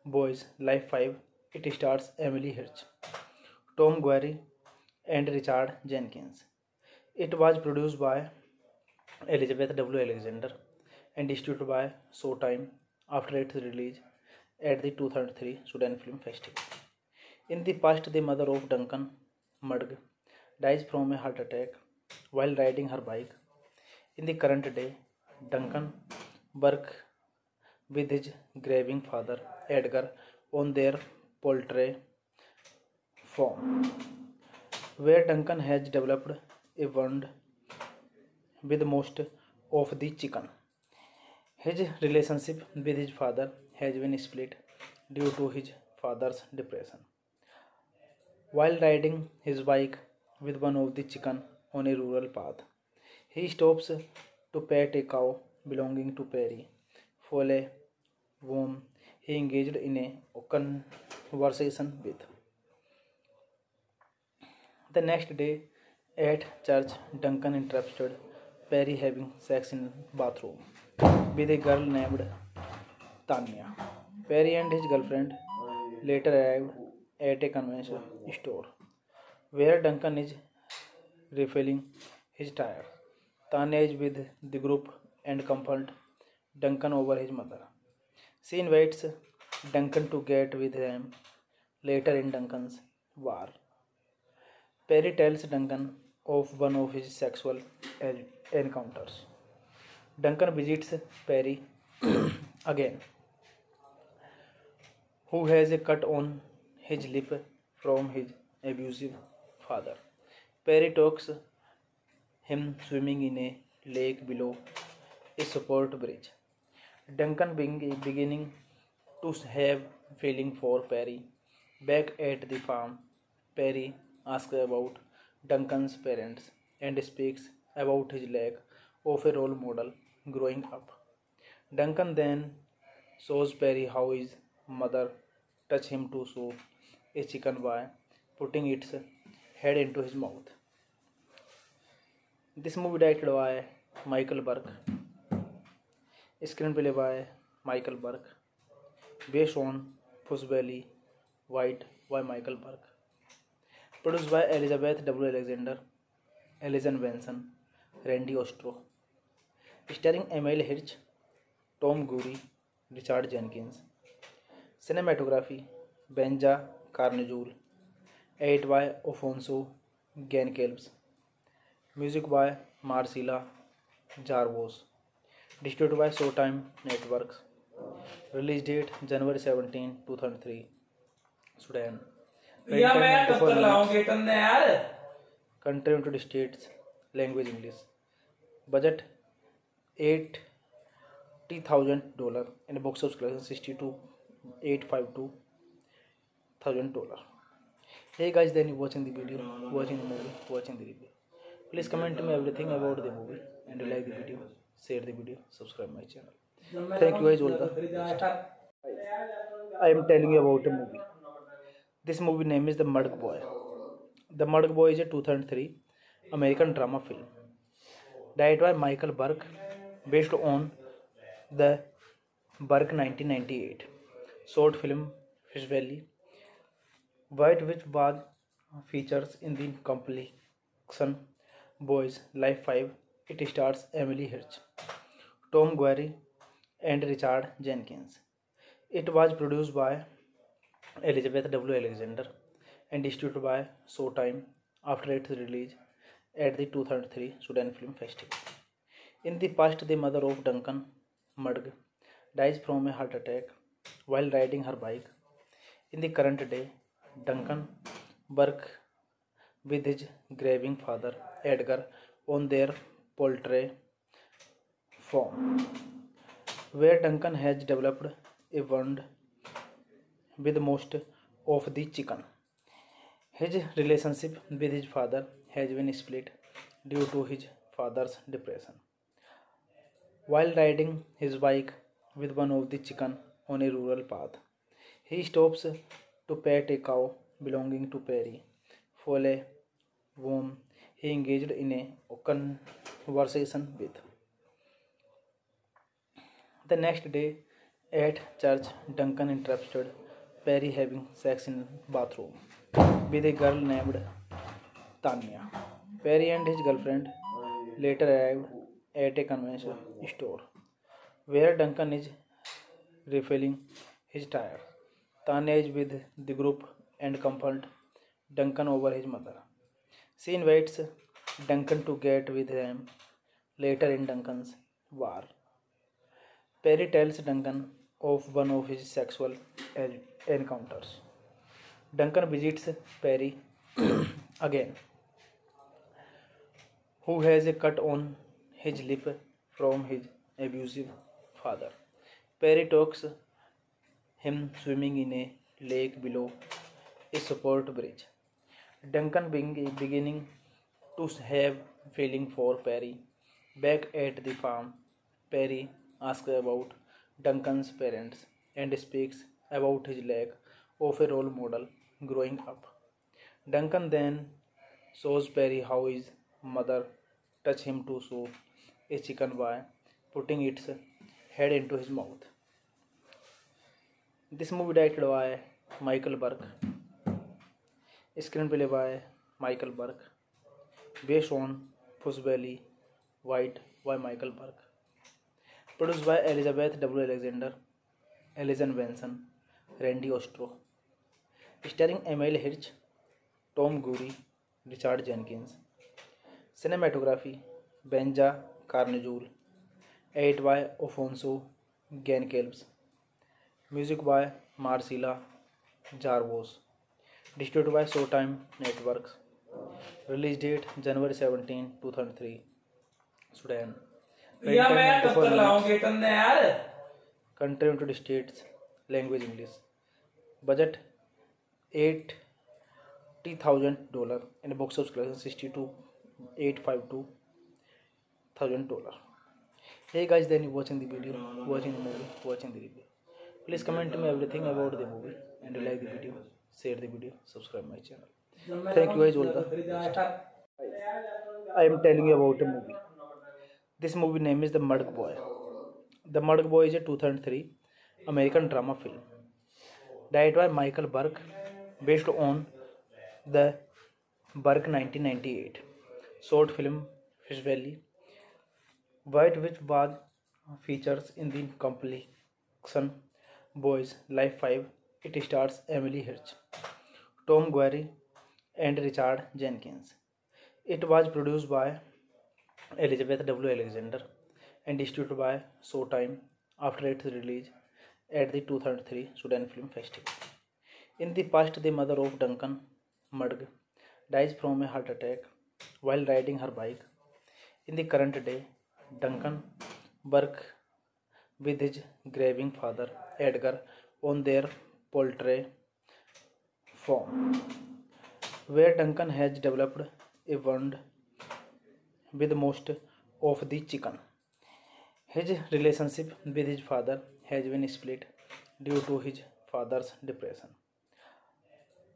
Boys Life 5. It stars Emily Hirsch, Tom Guerry, and Richard Jenkins. It was produced by Elizabeth W. Alexander and distributed by Showtime after its release at the 2003 Sudan Film Festival. In the past, the mother of Duncan Mudg dies from a heart attack while riding her bike. In the current day, Duncan works with his grieving father Edgar on their poultry farm, where Duncan has developed a bond with most of the chicken. His relationship with his father has been split due to his father's depression. While riding his bike with one of the chicken on a rural path, he stops to pet a cow belonging to Perry Foley, whom he engaged in a conversation with. The next day at church, Duncan interrupted Perry having sex in bathroom with a girl named Tanya. Perry and his girlfriend later arrived at a convenience store where Duncan is refilling his tire. Tanya is with the group and comforts Duncan over his mother. She invites Duncan to get with them later in Duncan's war. Perry tells Duncan of one of his sexual encounters. Duncan visits Perry again, who has a cut on his lip from his abusive father. Perry talks him swimming in a lake below a support bridge. Duncan beginning to have feeling for Perry. Back at the farm, Perry asks about Duncan's parents and speaks about his lack of a role model growing up. Duncan then shows Perry how his mother touched him to soup a chicken by putting its head into his mouth. This movie directed by Michael Burke, screenplay by Michael Burke, based on Fuzz-Belly White by Michael Burke, produced by Elizabeth W. Alexander, Ellison Benson, Randy Ostro, starring Emile Hirsch, Tom Gurry, Richard Jenkins. Cinematography Benja Carnejul, edit by Alfonso Goncalves. Music by Marcela Jarvos. Distributed by Showtime Networks. Release date January 17, 2003. Sudan. भैया मैं टक्कर लाऊंगी तुमने यार Country United States. Language English. Budget $80,000 and box office collection $62,852,000. Hey guys, then you watching the video, watching the movie, watching the review. Please comment me everything about the movie and like the video, share the video, subscribe my channel. Thank you guys all the best. I am telling you about a movie. This movie name is The Mudg Boy. The Mudg Boy is a 2003 American drama film directed by Michael Burke, based on the Burke 1998 short film Fish Valley, White, which was features in the compilation Boys Life 5. It stars Emily Hirsch, Tom Guerry, and Richard Jenkins. It was produced by Elizabeth W. Alexander and distributed by Showtime after its release at the 2003 Sudan Film Festival. In the past, the mother of Duncan Mudg dies from a heart attack while riding her bike. In the current day, Duncan works with his grieving father Edgar on their poultry farm, where Duncan has developed a bond with most of the chicken. His relationship with his father has been split due to his father's depression. While riding his bike with one of the chicken on a rural path, he stops to pet a cow belonging to Perry Foley, whom he engaged in a conversation with. The next day at church, Duncan interrupted Perry having sex in bathroom with a girl named Tanya. Perry and his girlfriend later arrived at a convenience store where Duncan is refilling his tire. Tanya is with the group and comfort Duncan over his mother. She invites Duncan to get with them later in Duncan's war. Perry tells Duncan of one of his sexual encounters. Duncan visits Perry again, who has a cut on his lip from his abusive father. Perry talks him swimming in a lake below a support bridge. Duncan beginning to have feeling for Perry. Back at the farm, Perry asks about Duncan's parents and speaks about his lack of a role model growing up. Duncan then shows Perry how his mother touched him to soup a chicken by putting its head into his mouth. This movie directed by Michael Burke, screenplay by Michael Burke, based on Puss Valley White by Michael Burke, produced by Elizabeth W. Alexander, Alison Benson, Randy Ostro, starring Emile Hirsch, Tom Gurry, Richard Jenkins. Cinematography Benja Carnejul, edit by Alfonso Goncalves. Music by Marcela Jarvos. Distributed by Showtime Networks. Release date January 17, 2003. Sudan. भैया मैं टक्कर लाऊंगी तुमने यार Country United States. Language English. Budget $80,000 and box office collection $62,852,000. Hey guys, then you watching the video, watching the movie, watching the review. Please comment to me everything about the movie and like the video, share the video, subscribe my channel. Thank you guys all the best. I am telling you about a movie. This movie name is The Murdock Boy. The Murdock Boy is a 2003 American drama film directed by Michael Burke, based on the Burke 1998 short film Fish Valley, which was features in the compilation Boys Life 5. It stars Emily Hirsch, Tom Gurry, and Richard Jenkins. It was produced by Elizabeth W. Alexander and distributed by Showtime after its release at the 2003 Sudan Film Festival. In the past, the mother of Duncan Murdock dies from a heart attack while riding her bike. In the current day, Duncan works with his grieving father Edgar on their poultry farm, where Duncan has developed a bond with most of the chicken. His relationship with his father has been split due to his father's depression.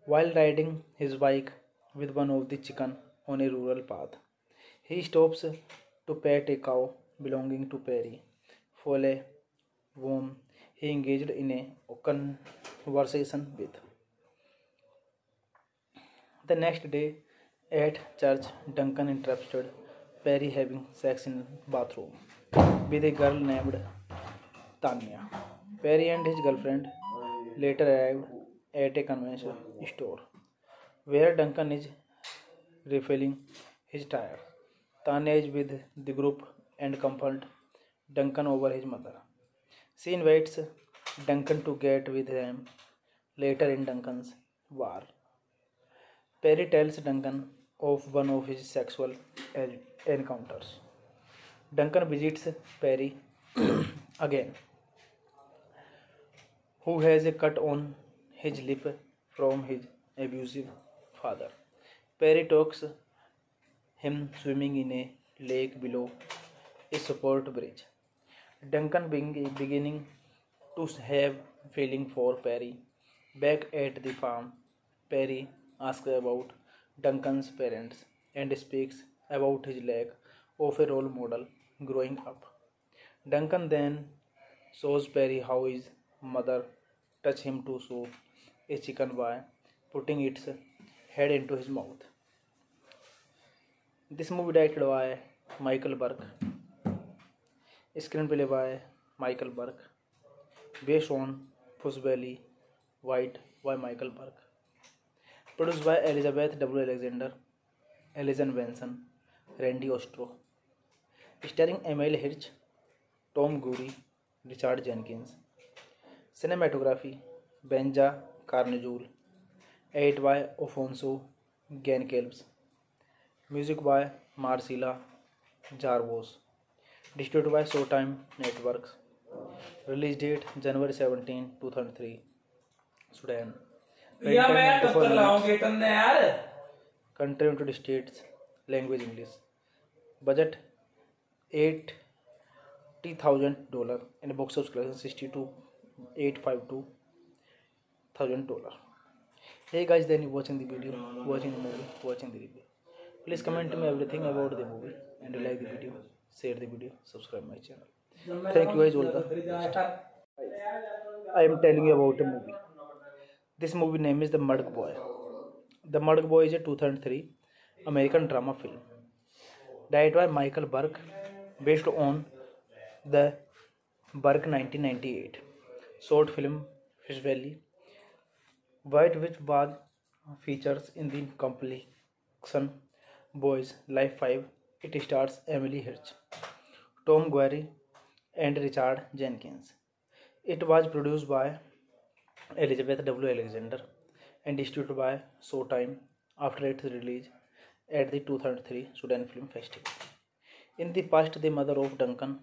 While riding his bike with one of the chicken on a rural path, he stops to pet a cow belonging to Perry, Foley, whom he engaged in a conversation with. The next day at church, Duncan interrupted Perry having sex in the bathroom with a girl named Tanya. Perry and his girlfriend later arrived at a convenience store where Duncan is refilling his tire. Tanya is with the group and comfort Duncan over his mother. She invites Duncan to get with them later in Duncan's war. Perry tells Duncan of one of his sexual encounters. Duncan visits Perry again, who has a cut on his lip from his abusive father. Perry talks him swimming in a lake below a support bridge. Duncan beginning to have feeling for Perry. Back at the farm, Perry asks about Duncan's parents and speaks about his lack of a role model growing up. Duncan then shows Perry how his mother touched him to soup a chicken by putting its head into his mouth. This movie directed by Michael Burke, screenplay by Michael Burke, based on Puss Valley White by Michael Burke, produced by Elizabeth W. Alexander, Alison Benson, Randy Ostro, starring Emile Hirsch, Tom Gurry, Richard Jenkins. Cinematography Benja Carnejul, edited by Alfonso Goncalves. Music by Marcela Jarvos. Distributed by Showtime Networks. Release date January 17, 2003. Sudan. या मैं टक्कर लाऊंगी तुमने यार Country United States. Language English. Budget $80,000 and box office collection $62,852,000. Hey guys, then you watching the video, watching the movie, watching the review. Please comment me everything about the movie and like the video, share the video, subscribe my channel. Thank you guys all the best. I am telling you about a movie. This movie name is The Murg Boy. The Murg Boy is a 2003 American drama film directed by Michael Burke, based on the Burke 1998 short film Fish Valley, White, which was features in the compilation Boys Life 5. It stars Emily Hirsch, Tom Gurry, and Richard Jenkins. It was produced by Elizabeth W. Alexander and distributed by Showtime after its release at the 2003 Sudan Film Festival. In the past, the mother of Duncan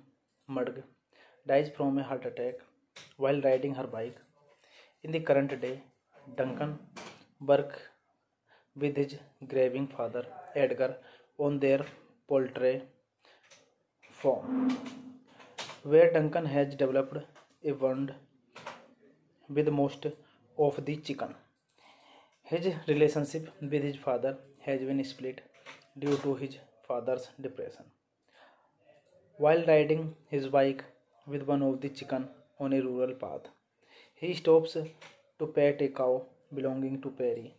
Murg dies from a heart attack while riding her bike. In the current day, Duncan works with his grieving father Edgar on their poultry farm, where Duncan has developed a bond with most of the chicken. His relationship with his father has been split due to his father's depression. While riding his bike with one of the chicken on a rural path, he stops to pet a cow belonging to Perry,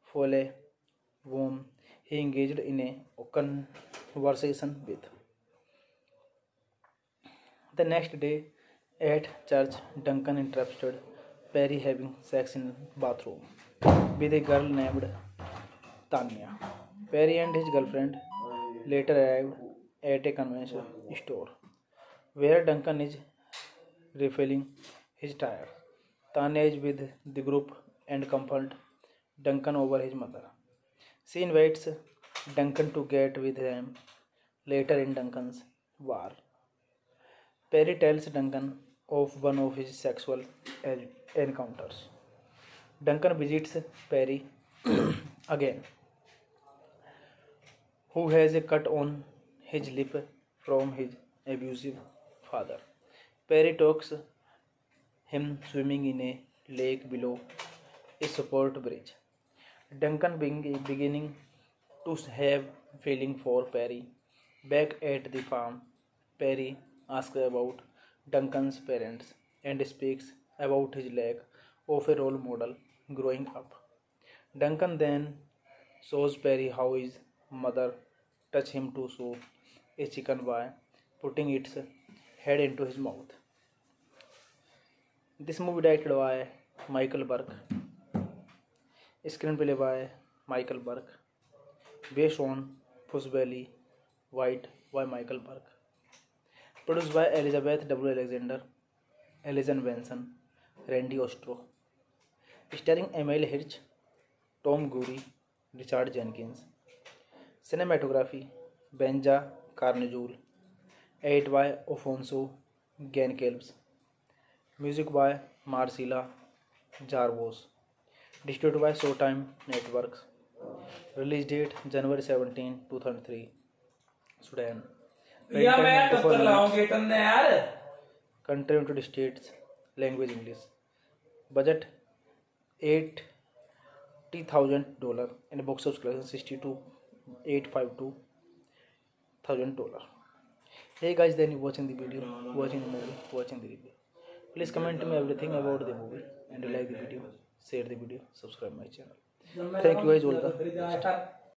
Foley, whom he engaged in a conversation with. The next day at church, Duncan interrupted Perry having sex in the bathroom with a girl named Tanya. Perry and his girlfriend later arrived at a convenience store where Duncan is refilling his tire. Tanya is with the group and confronts Duncan over his mother. She invites Duncan to get with them later in Duncan's bar. Perry tells Duncan of one of his sexual encounters. Duncan visits Perry again, who has a cut on his lip from his abusive father. Perry talks him swimming in a lake below a support bridge. Duncan beginning to have feeling for Perry. Back at the farm, Perry asks about Duncan's parents and speaks about his lack of a role model growing up. Duncan then shows Perry how his mother touched him to show a chicken by putting its head into his mouth. This movie directed by Michael Burke, screenplay by Michael Burke, based on Puss Valley White by Michael Burke, produced by Elizabeth W. Alexander, Alison Benson, Randy Ostro, starring Emile Hirsch, Tom Gurry, Richard Jenkins. Cinematography Benja Carnejul, edited by Alfonso Goncalves. Music by Marcela Jarvos. Distributed by Showtime Networks. Release date January 17, 2003. Sudan. या मैं टक्कर लाऊंगी तुमने यार Country United States. Language English. Budget $80,000 and box office collection $62,852,000. Hey guys, then you watching the video, watching the movie, watching the review. Please comment me everything about the movie and like the video, share the video, subscribe my channel. Thank you guys all the best.